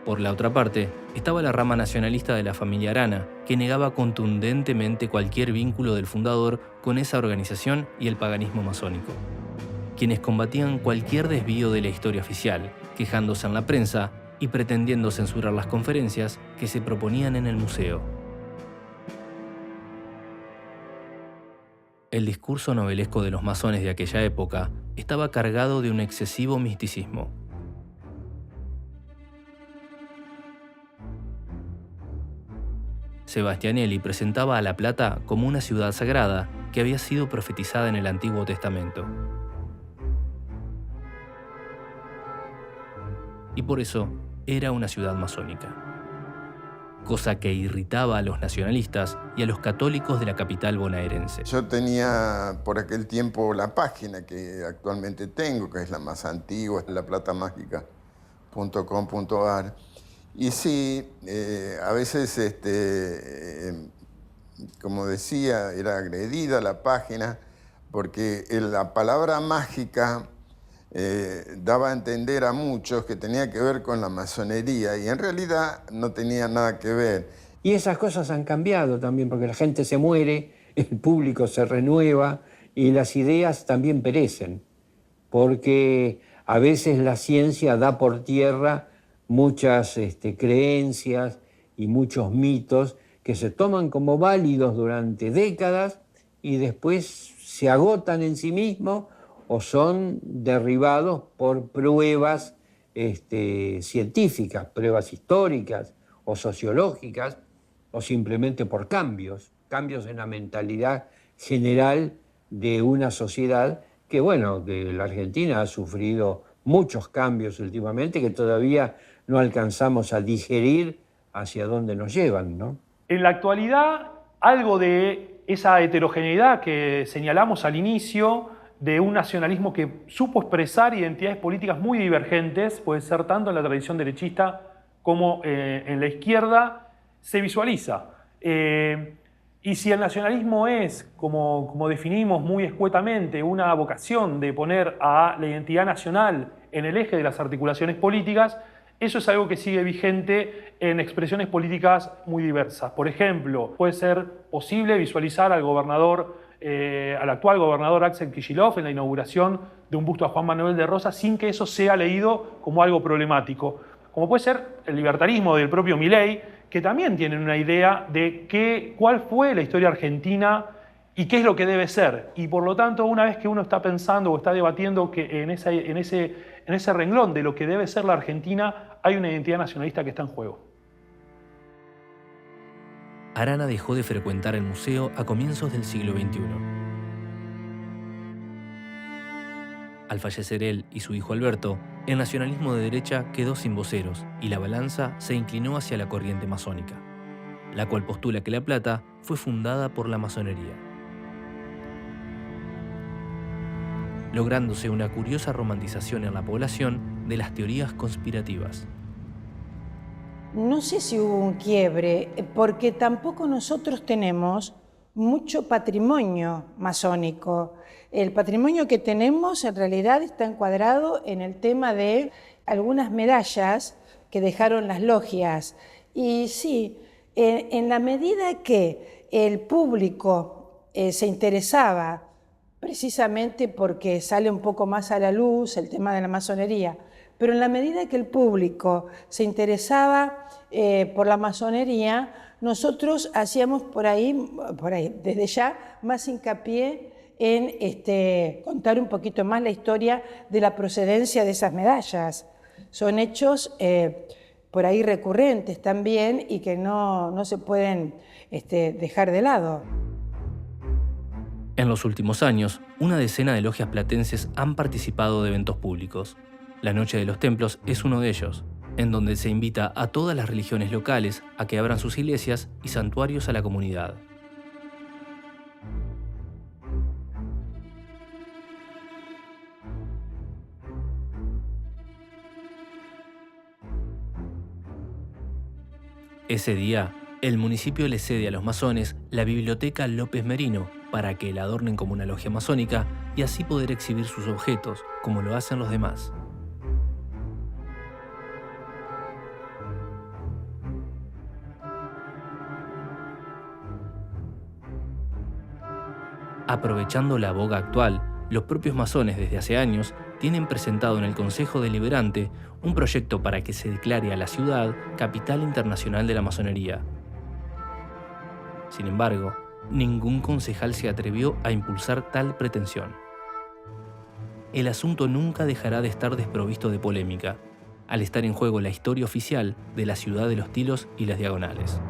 Por la otra parte, estaba la rama nacionalista de la familia Arana, que negaba contundentemente cualquier vínculo del fundador con esa organización y el paganismo masónico, quienes combatían cualquier desvío de la historia oficial, quejándose en la prensa y pretendiendo censurar las conferencias que se proponían en el museo. El discurso novelesco de los masones de aquella época estaba cargado de un excesivo misticismo. Sebastianelli presentaba a La Plata como una ciudad sagrada que había sido profetizada en el Antiguo Testamento. Y por eso era una ciudad masónica, cosa que irritaba a los nacionalistas y a los católicos de la capital bonaerense. Yo tenía por aquel tiempo la página que actualmente tengo, que es la más antigua, es laplatamágica.com.ar. Y sí, a veces, como decía, era agredida la página porque la palabra mágica daba a entender a muchos que tenía que ver con la masonería y en realidad no tenía nada que ver. Y esas cosas han cambiado también porque la gente se muere, el público se renueva y las ideas también perecen, porque a veces la ciencia da por tierra muchas creencias y muchos mitos que se toman como válidos durante décadas y después se agotan en sí mismos o son derribados por pruebas científicas, pruebas históricas o sociológicas, o simplemente por cambios en la mentalidad general de una sociedad que, bueno, que la Argentina ha sufrido muchos cambios últimamente que todavía no alcanzamos a digerir hacia dónde nos llevan, ¿no? En la actualidad, algo de esa heterogeneidad que señalamos al inicio, de un nacionalismo que supo expresar identidades políticas muy divergentes, puede ser tanto en la tradición derechista como en la izquierda, se visualiza. Y si el nacionalismo es, como definimos muy escuetamente, una vocación de poner a la identidad nacional en el eje de las articulaciones políticas, Eso es algo que sigue vigente en expresiones políticas muy diversas. Por ejemplo, puede ser posible visualizar al actual gobernador Axel Kicillof en la inauguración de un busto a Juan Manuel de Rosas sin que eso sea leído como algo problemático. Como puede ser el libertarismo del propio Milei, que también tienen una idea de cuál fue la historia argentina y qué es lo que debe ser. Y por lo tanto, una vez que uno está pensando o está debatiendo que en ese renglón de lo que debe ser la Argentina, hay una identidad nacionalista que está en juego. Arana dejó de frecuentar el museo a comienzos del siglo XXI. Al fallecer él y su hijo Alberto, el nacionalismo de derecha quedó sin voceros y la balanza se inclinó hacia la corriente masónica, la cual postula que La Plata fue fundada por la masonería, lográndose una curiosa romantización en la población de las teorías conspirativas. No sé si hubo un quiebre, porque tampoco nosotros tenemos mucho patrimonio masónico. El patrimonio que tenemos en realidad está encuadrado en el tema de algunas medallas que dejaron las logias. Y sí, en la medida que el público se interesaba, precisamente porque sale un poco más a la luz el tema de la masonería, pero en la medida que el público se interesaba por la masonería, nosotros hacíamos por ahí, desde ya, más hincapié en contar un poquito más la historia de la procedencia de esas medallas. Son hechos por ahí recurrentes también y que no se pueden dejar de lado. En los últimos años, una decena de logias platenses han participado de eventos públicos. La Noche de los Templos es uno de ellos, en donde se invita a todas las religiones locales a que abran sus iglesias y santuarios a la comunidad. Ese día, el municipio le cede a los masones la Biblioteca López Merino para que la adornen como una logia masónica y así poder exhibir sus objetos, como lo hacen los demás. Aprovechando la boga actual, los propios masones desde hace años tienen presentado en el Consejo Deliberante un proyecto para que se declare a la ciudad capital internacional de la masonería. Sin embargo, ningún concejal se atrevió a impulsar tal pretensión. El asunto nunca dejará de estar desprovisto de polémica, al estar en juego la historia oficial de la ciudad de los Tilos y las Diagonales.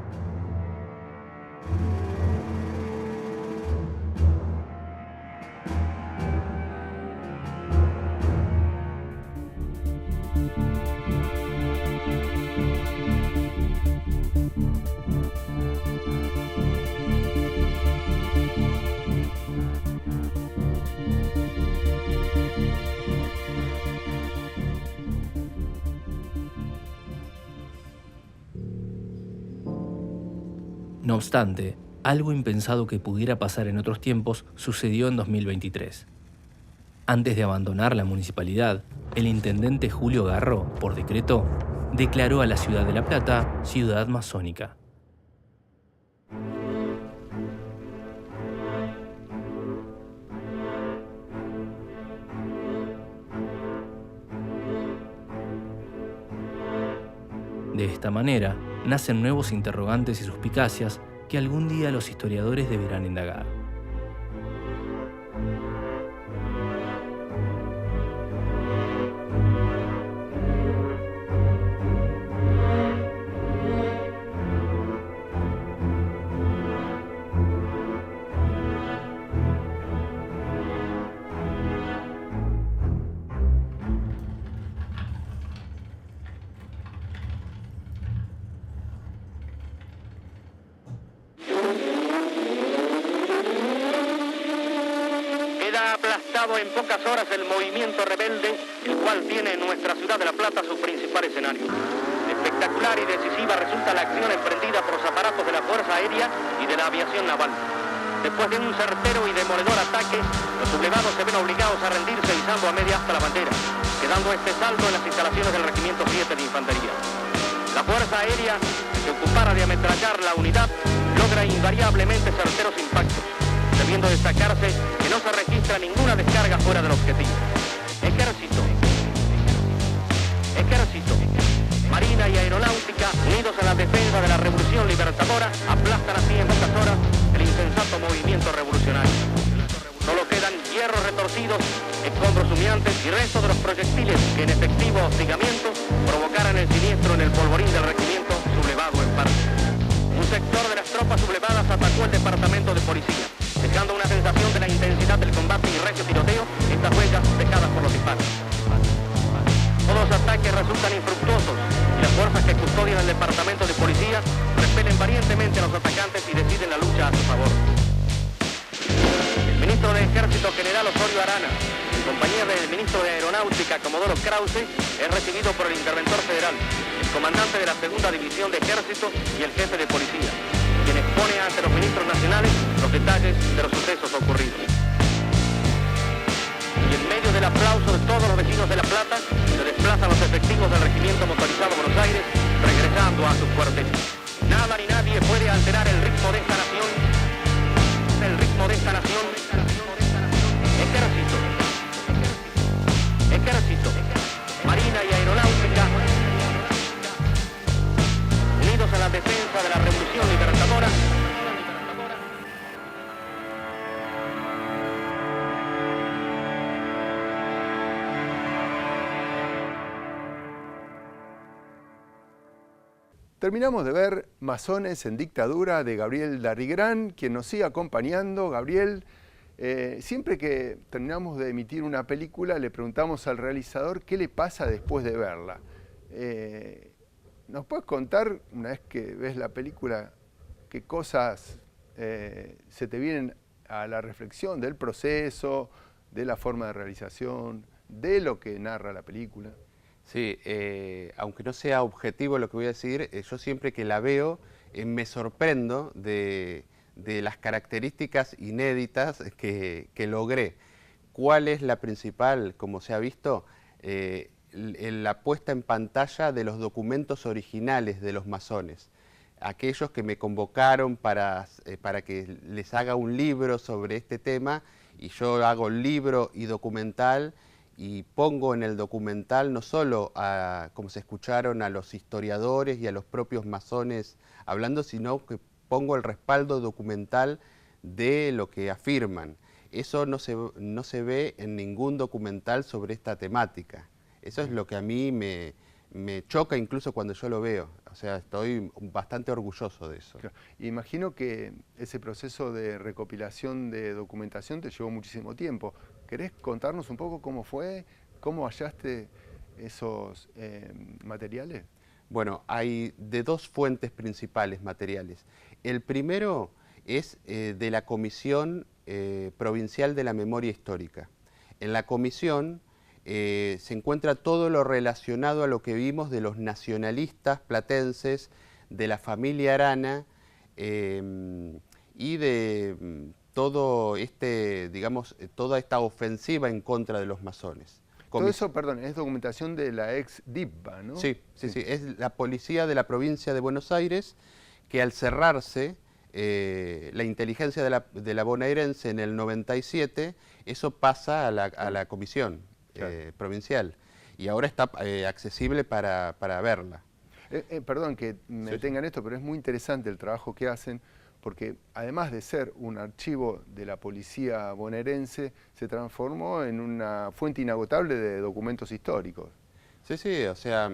No obstante, algo impensado que pudiera pasar en otros tiempos sucedió en 2023. Antes de abandonar la municipalidad, el intendente Julio Garro, por decreto, declaró a la ciudad de La Plata ciudad masónica. De esta manera, nacen nuevos interrogantes y suspicacias que algún día los historiadores deberán indagar. En pocas horas el movimiento rebelde, el cual tiene en nuestra ciudad de La Plata su principal escenario. Espectacular y decisiva resulta la acción emprendida por los aparatos de la Fuerza Aérea y de la Aviación Naval. Después de un certero y demoledor ataque, los sublevados se ven vieron obligados a rendirse izando a media asta la bandera, quedando este saldo en las instalaciones del Regimiento 7 de Infantería. La Fuerza Aérea, que ocupara de ametrallar la unidad, logra invariablemente certeros impactos, debiendo destacarse que no se registra ninguna descarga fuera del objetivo. Ejército, Marina y Aeronáutica, unidos en la defensa de la Revolución Libertadora, aplastan así en pocas horas el insensato movimiento revolucionario. Solo quedan hierros retorcidos, escombros humeantes y restos de los proyectiles que en efectivo hostigamiento provocaran el siniestro en el polvorín del regimiento sublevado en parte. Un sector de las tropas sublevadas atacó el departamento de policía, dejando una sensación de la intensidad del combate y recio tiroteo, estas huellas dejadas por los disparos. Todos los ataques resultan infructuosos y las fuerzas que custodian el departamento de policía repelen valientemente a los atacantes y deciden la lucha a su favor. El ministro de Ejército, General Osorio Arana, en compañía del ministro de Aeronáutica, Comodoro Krause, es recibido por el interventor federal, el comandante de la Segunda División de Ejército y el jefe de policía, quien expone ante los ministros nacionales los detalles de los sucesos ocurridos. Y en medio del aplauso de todos los vecinos de La Plata, se desplazan los efectivos del Regimiento Motorizado Buenos Aires, regresando a sus cuarteles. Nada ni nadie puede alterar el ritmo de esta nación. Ejército, Marina y Aeronáutica, unidos a la defensa de la Revolución Libertadora. Terminamos de ver Masones en dictadura de Gabriel Darrigrán, quien nos sigue acompañando. Gabriel, siempre que terminamos de emitir una película le preguntamos al realizador qué le pasa después de verla. ¿Nos puedes contar, una vez que ves la película, qué cosas se te vienen a la reflexión del proceso, de la forma de realización, de lo que narra la película? Sí, aunque no sea objetivo lo que voy a decir, yo siempre que la veo me sorprendo de las características inéditas que logré. ¿Cuál es la principal, como se ha visto? La puesta en pantalla de los documentos originales de los masones. Aquellos que me convocaron para que les haga un libro sobre este tema, y yo hago libro y documental, y pongo en el documental no solo como se escucharon, a los historiadores y a los propios masones hablando, sino que pongo el respaldo documental de lo que afirman. Eso no se ve en ningún documental sobre esta temática. Eso es lo que a mí me choca incluso cuando yo lo veo. O sea, estoy bastante orgulloso de eso. Claro. Imagino que ese proceso de recopilación de documentación te llevó muchísimo tiempo. ¿Querés contarnos un poco cómo fue? ¿Cómo hallaste esos materiales? Bueno, hay de dos fuentes principales materiales. El primero es de la Comisión Provincial de la Memoria Histórica. En la comisión se encuentra todo lo relacionado a lo que vimos de los nacionalistas platenses, de la familia Arana y de todo toda esta ofensiva en contra de los masones. Todo eso, perdón, es documentación de la ex DIPBA, ¿no? Sí, es la policía de la provincia de Buenos Aires que al cerrarse la inteligencia de la bonaerense en el 97, eso pasa a la comisión provincial y ahora está accesible para verla. Perdón que me detenga en esto, pero es muy interesante el trabajo que hacen, porque además de ser un archivo de la policía bonaerense, se transformó en una fuente inagotable de documentos históricos. Sí, o sea,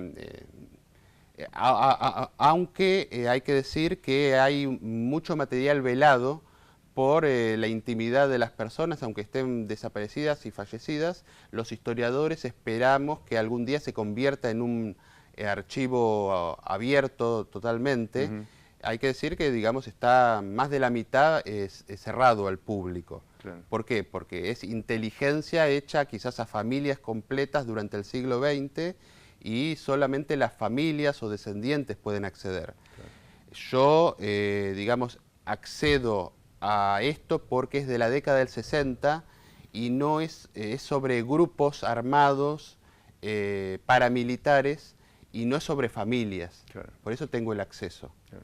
aunque hay que decir que hay mucho material velado por la intimidad de las personas, aunque estén desaparecidas y fallecidas, los historiadores esperamos que algún día se convierta en un archivo abierto totalmente. Hay que decir que, digamos, está más de la mitad es cerrado al público. Claro. ¿Por qué? Porque es inteligencia hecha quizás a familias completas durante el siglo XX y solamente las familias o descendientes pueden acceder. Claro. Yo, digamos, accedo a esto porque es de la década del 60 y no es sobre grupos armados, paramilitares, y no es sobre familias. Claro. Por eso tengo el acceso. Claro.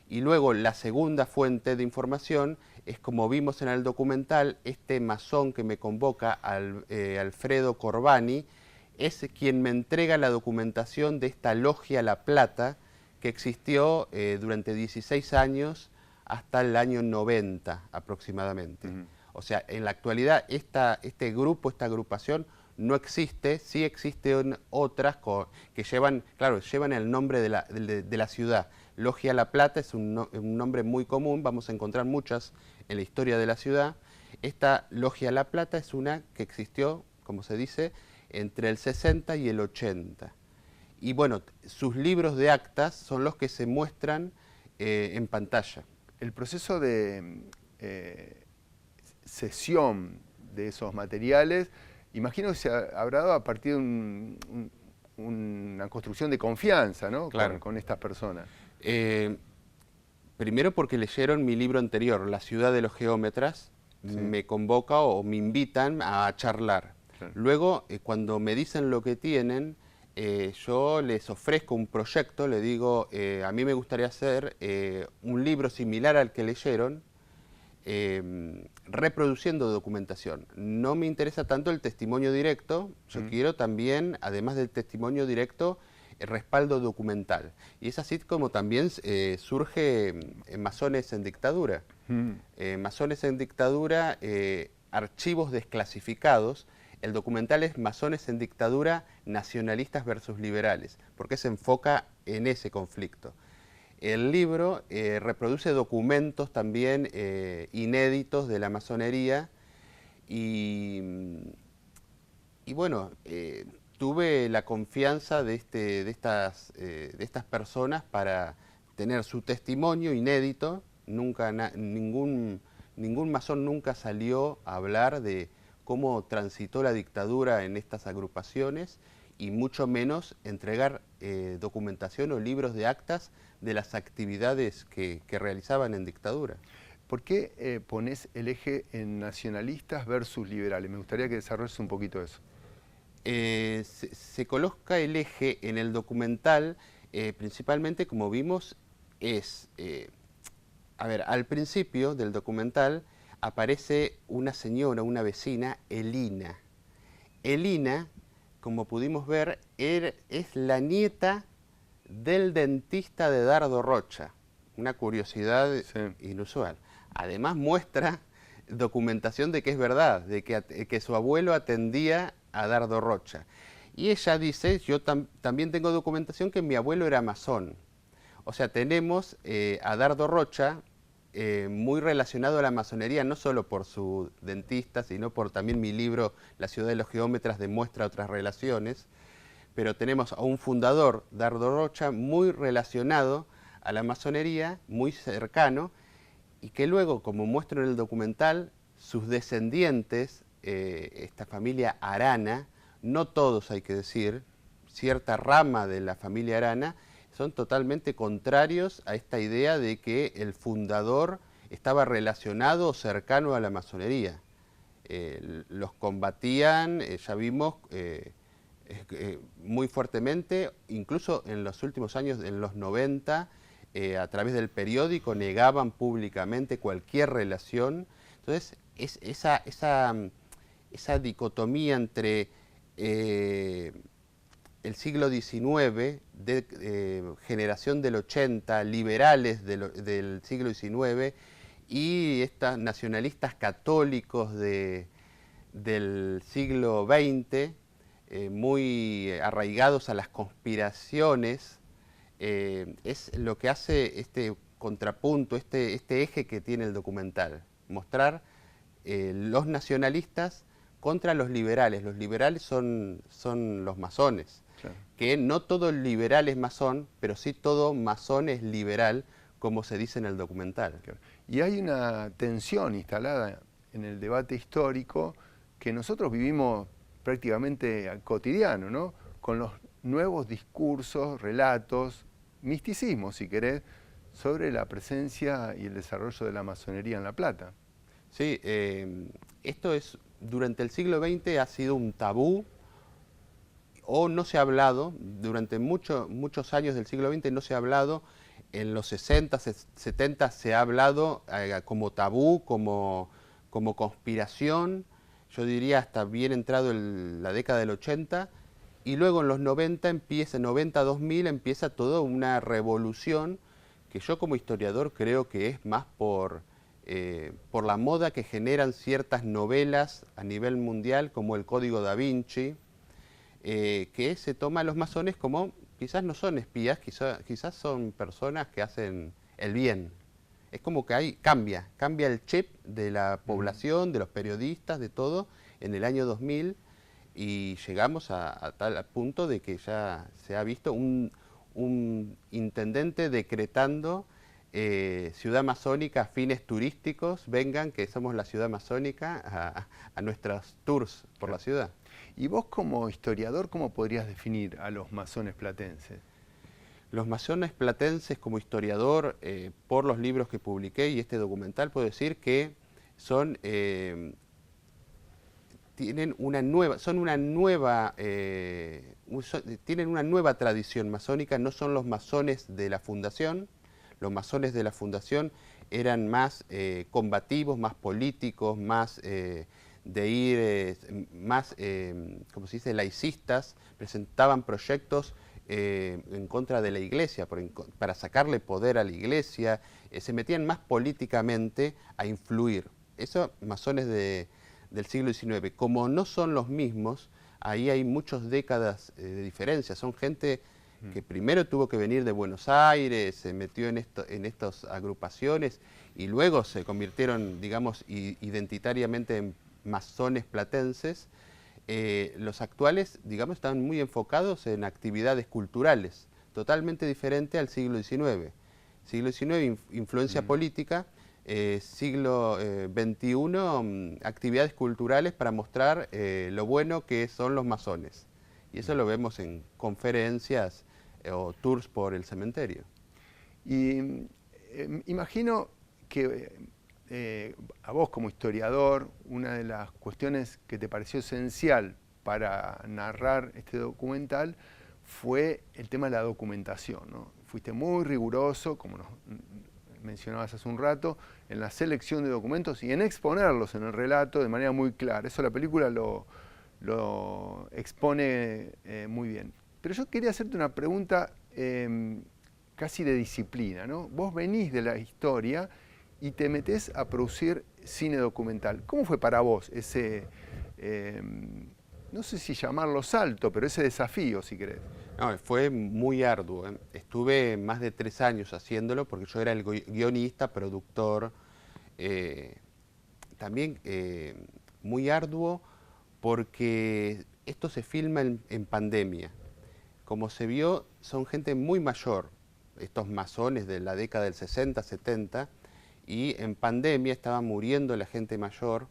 Y luego la segunda fuente de información es, como vimos en el documental, este masón que me convoca, Alfredo Corbani, es quien me entrega la documentación de esta logia La Plata, que existió durante 16 años hasta el año 90 aproximadamente. O sea, en la actualidad este grupo, esta agrupación, no existe. Sí existen otras que llevan el nombre de la ciudad. Logia La Plata es un nombre muy común, vamos a encontrar muchas en la historia de la ciudad. Esta Logia La Plata es una que existió, como se dice, entre el 60 y el 80. Y bueno, sus libros de actas son los que se muestran en pantalla. El proceso de cesión de esos materiales, imagino que se habrá dado a partir de una construcción de confianza, ¿no? Claro. con estas personas. Primero porque leyeron mi libro anterior, La ciudad de los geómetras, sí. Me convoca o me invitan a charlar. Claro. Luego, cuando me dicen lo que tienen, yo les ofrezco un proyecto, le digo, a mí me gustaría hacer un libro similar al que leyeron, reproduciendo documentación. No me interesa tanto el testimonio directo, yo quiero también, además del testimonio directo, el respaldo documental. Y es así como también surge Masones en Dictadura. Masones en Dictadura, archivos desclasificados. El documental es Masones en Dictadura, nacionalistas versus liberales, porque se enfoca en ese conflicto. El libro reproduce documentos también inéditos de la masonería y bueno, tuve la confianza de estas personas para tener su testimonio inédito. Nunca ningún masón nunca salió a hablar de cómo transitó la dictadura en estas agrupaciones y mucho menos entregar documentación o libros de actas de las actividades que realizaban en dictadura. ¿Por qué pones el eje en nacionalistas versus liberales? Me gustaría que desarrolles un poquito eso. Se coloca el eje en el documental, principalmente, como vimos, al principio del documental aparece una señora, una vecina, Elina. Elina, como pudimos ver, es la nieta del dentista de Dardo Rocha, una curiosidad inusual. Además muestra documentación de que es verdad, de que su abuelo atendía a Dardo Rocha. Y ella dice, yo también tengo documentación que mi abuelo era masón. O sea, tenemos a Dardo Rocha muy relacionado a la masonería, no solo por su dentista, sino por también mi libro La ciudad de los geómetras demuestra otras relaciones. Pero tenemos a un fundador, Dardo Rocha, muy relacionado a la masonería, muy cercano, y que luego, como muestro en el documental, sus descendientes, esta familia Arana, no todos hay que decir, cierta rama de la familia Arana, son totalmente contrarios a esta idea de que el fundador estaba relacionado o cercano a la masonería. Los combatían, ya vimos, muy fuertemente, incluso en los últimos años, en los 90, a través del periódico negaban públicamente cualquier relación. Entonces, esa dicotomía entre el siglo XIX, generación del 80, liberales del siglo XIX, y estos nacionalistas católicos del siglo XX, muy arraigados a las conspiraciones, es lo que hace este contrapunto, este eje que tiene el documental. Mostrar los nacionalistas contra los liberales. Los liberales son los masones. Claro. Que no todo liberal es masón, pero sí todo masón es liberal, como se dice en el documental. Claro. Y hay una tensión instalada en el debate histórico que nosotros vivimos prácticamente cotidiano, ¿no? Con los nuevos discursos, relatos, misticismo, si querés, sobre la presencia y el desarrollo de la masonería en La Plata. Sí, esto es durante el siglo XX ha sido un tabú o no se ha hablado, durante muchos años del siglo XX no se ha hablado, en los 60, 70 se ha hablado como tabú, como conspiración, yo diría hasta bien entrado la década del 80, y luego en los 90-2000 empieza toda una revolución que yo como historiador creo que es más por la moda que generan ciertas novelas a nivel mundial, como el Código Da Vinci, que se toma a los masones como, quizás no son espías, quizás son personas que hacen el bien. Es como que cambia el chip de la población, de los periodistas, de todo, en el año 2000, y llegamos a tal punto de que ya se ha visto un intendente decretando ciudad masónica a fines turísticos, vengan que somos la ciudad masónica a nuestros tours por la ciudad. Y vos como historiador, ¿cómo podrías definir a los masones platenses? Los masones platenses como historiador, por los libros que publiqué y este documental, puedo decir que tienen una nueva tradición masónica, no son los masones de la fundación. Los masones de la fundación eran más combativos, más políticos, más como se dice, laicistas, presentaban proyectos en contra de la iglesia, para sacarle poder a la iglesia, se metían más políticamente a influir. Eso, masones del siglo XIX. Como no son los mismos, ahí hay muchas décadas de diferencia. Son gente que primero tuvo que venir de Buenos Aires, se metió en estas agrupaciones y luego se convirtieron, digamos, identitariamente en masones platenses. Los actuales, digamos, están muy enfocados en actividades culturales, totalmente diferente al siglo XIX. Siglo XIX, influencia política, siglo XXI, actividades culturales para mostrar lo bueno que son los masones. Y eso lo vemos en conferencias o tours por el cementerio. Y imagino que a vos como historiador, una de las cuestiones que te pareció esencial para narrar este documental fue el tema de la documentación, ¿no? Fuiste muy riguroso, como nos mencionabas hace un rato, en la selección de documentos y en exponerlos en el relato de manera muy clara. Eso la película lo expone muy bien. Pero yo quería hacerte una pregunta casi de disciplina, ¿no? Vos venís de la historia y te metés a producir cine documental. ¿Cómo fue para vos ese, no sé si llamarlo salto, pero ese desafío, si querés? No, fue muy arduo. Estuve más de 3 años haciéndolo porque yo era el guionista, productor. También muy arduo porque esto se filma en pandemia. Como se vio, son gente muy mayor, estos masones de la década del 60, 70, y en pandemia estaba muriendo la gente mayor.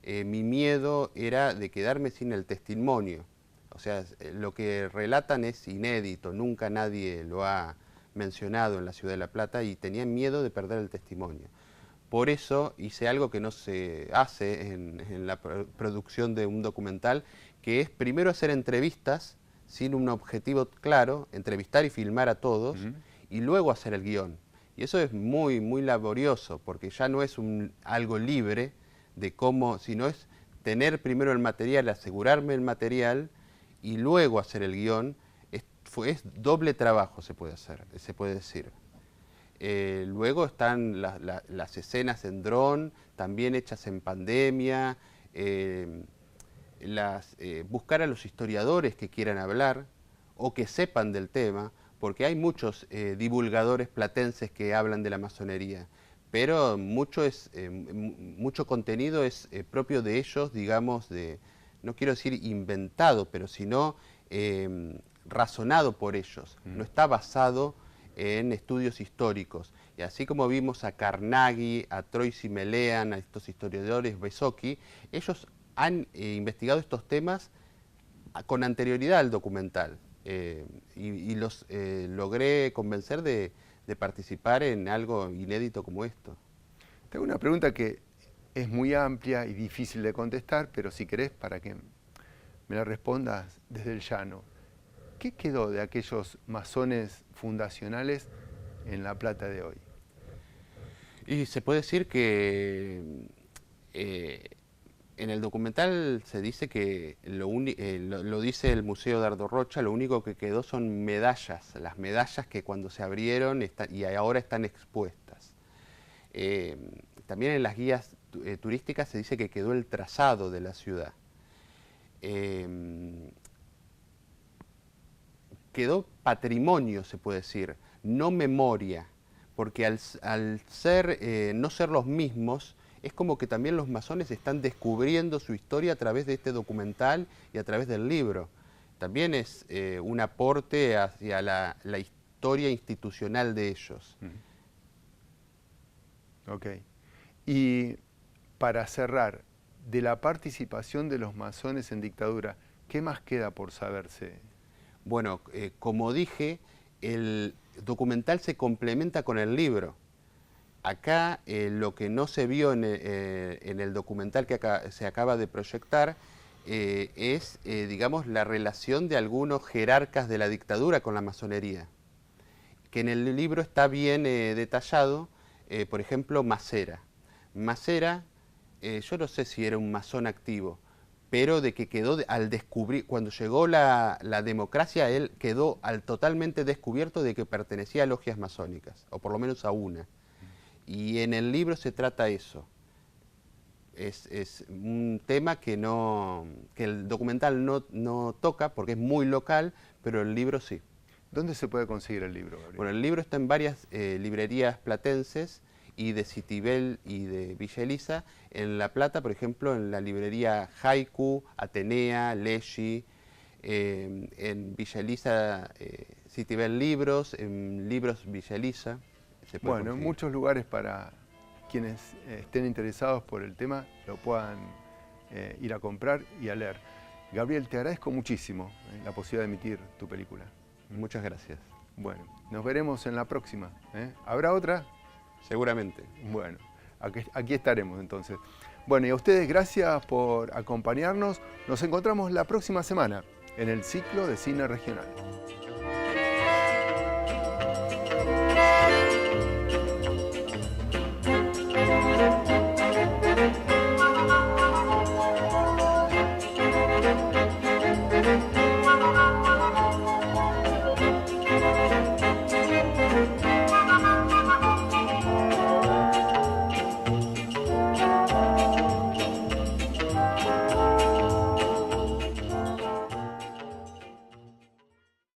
Mi miedo era de quedarme sin el testimonio. O sea, lo que relatan es inédito, nunca nadie lo ha mencionado en la ciudad de La Plata y tenía miedo de perder el testimonio. Por eso hice algo que no se hace en la producción de un documental, que es primero hacer entrevistas sin un objetivo claro, entrevistar y filmar a todos, y luego hacer el guión. Y eso es muy, muy laborioso, porque ya no es algo libre de cómo, sino es tener primero el material, asegurarme el material, y luego hacer el guión. Es doble trabajo, se puede decir. Luego están las escenas en dron, también hechas en pandemia, buscar a los historiadores que quieran hablar o que sepan del tema, porque hay muchos divulgadores platenses que hablan de la masonería, pero mucho contenido es propio de ellos, digamos, no quiero decir inventado, pero sino razonado por ellos, no está basado en estudios históricos. Y así como vimos a Carnaghi, a Troisi Melean, a estos historiadores, Besocchi, ellos han investigado estos temas con anterioridad al documental y los logré convencer de participar en algo inédito como esto. Tengo una pregunta que es muy amplia y difícil de contestar, pero si querés, para que me la respondas desde el llano. ¿Qué quedó de aquellos masones fundacionales en La Plata de hoy? Y se puede decir que en el documental se dice que, lo dice el Museo Dardo Rocha, lo único que quedó son medallas, las medallas que cuando se abrieron y ahora están expuestas. También en las guías turísticas se dice que quedó el trazado de la ciudad. Quedó patrimonio, se puede decir, no memoria, porque al no ser los mismos, es como que también los masones están descubriendo su historia a través de este documental y a través del libro. También es un aporte hacia la historia institucional de ellos. Ok. Y para cerrar, de la participación de los masones en dictadura, ¿qué más queda por saberse? Bueno, como dije, el documental se complementa con el libro. Acá lo que no se vio en el documental que se acaba de proyectar es, digamos, la relación de algunos jerarcas de la dictadura con la masonería, que en el libro está bien detallado. Por ejemplo, Macera. Macera, yo no sé si era un masón activo, pero de que quedó, al descubrir, cuando llegó la democracia, él quedó totalmente descubierto de que pertenecía a logias masónicas, o por lo menos a una. Y en el libro se trata eso. Es un tema que el documental no toca, porque es muy local, pero el libro sí. ¿Dónde se puede conseguir el libro, Gabriel? Bueno, el libro está en varias librerías platenses y de Citibel y de Villa Elisa. En La Plata, por ejemplo, en la librería Haiku, Atenea, Leschi, en Villa Elisa, Citibel Libros, en Libros Villa Elisa. Bueno, en muchos lugares para quienes estén interesados por el tema lo puedan ir a comprar y a leer. Gabriel, te agradezco muchísimo la posibilidad de emitir tu película. Muchas gracias. Bueno, nos veremos en la próxima. ¿Habrá otra? Seguramente. Bueno, aquí estaremos entonces. Bueno, y a ustedes gracias por acompañarnos. Nos encontramos la próxima semana en el ciclo de cine regional.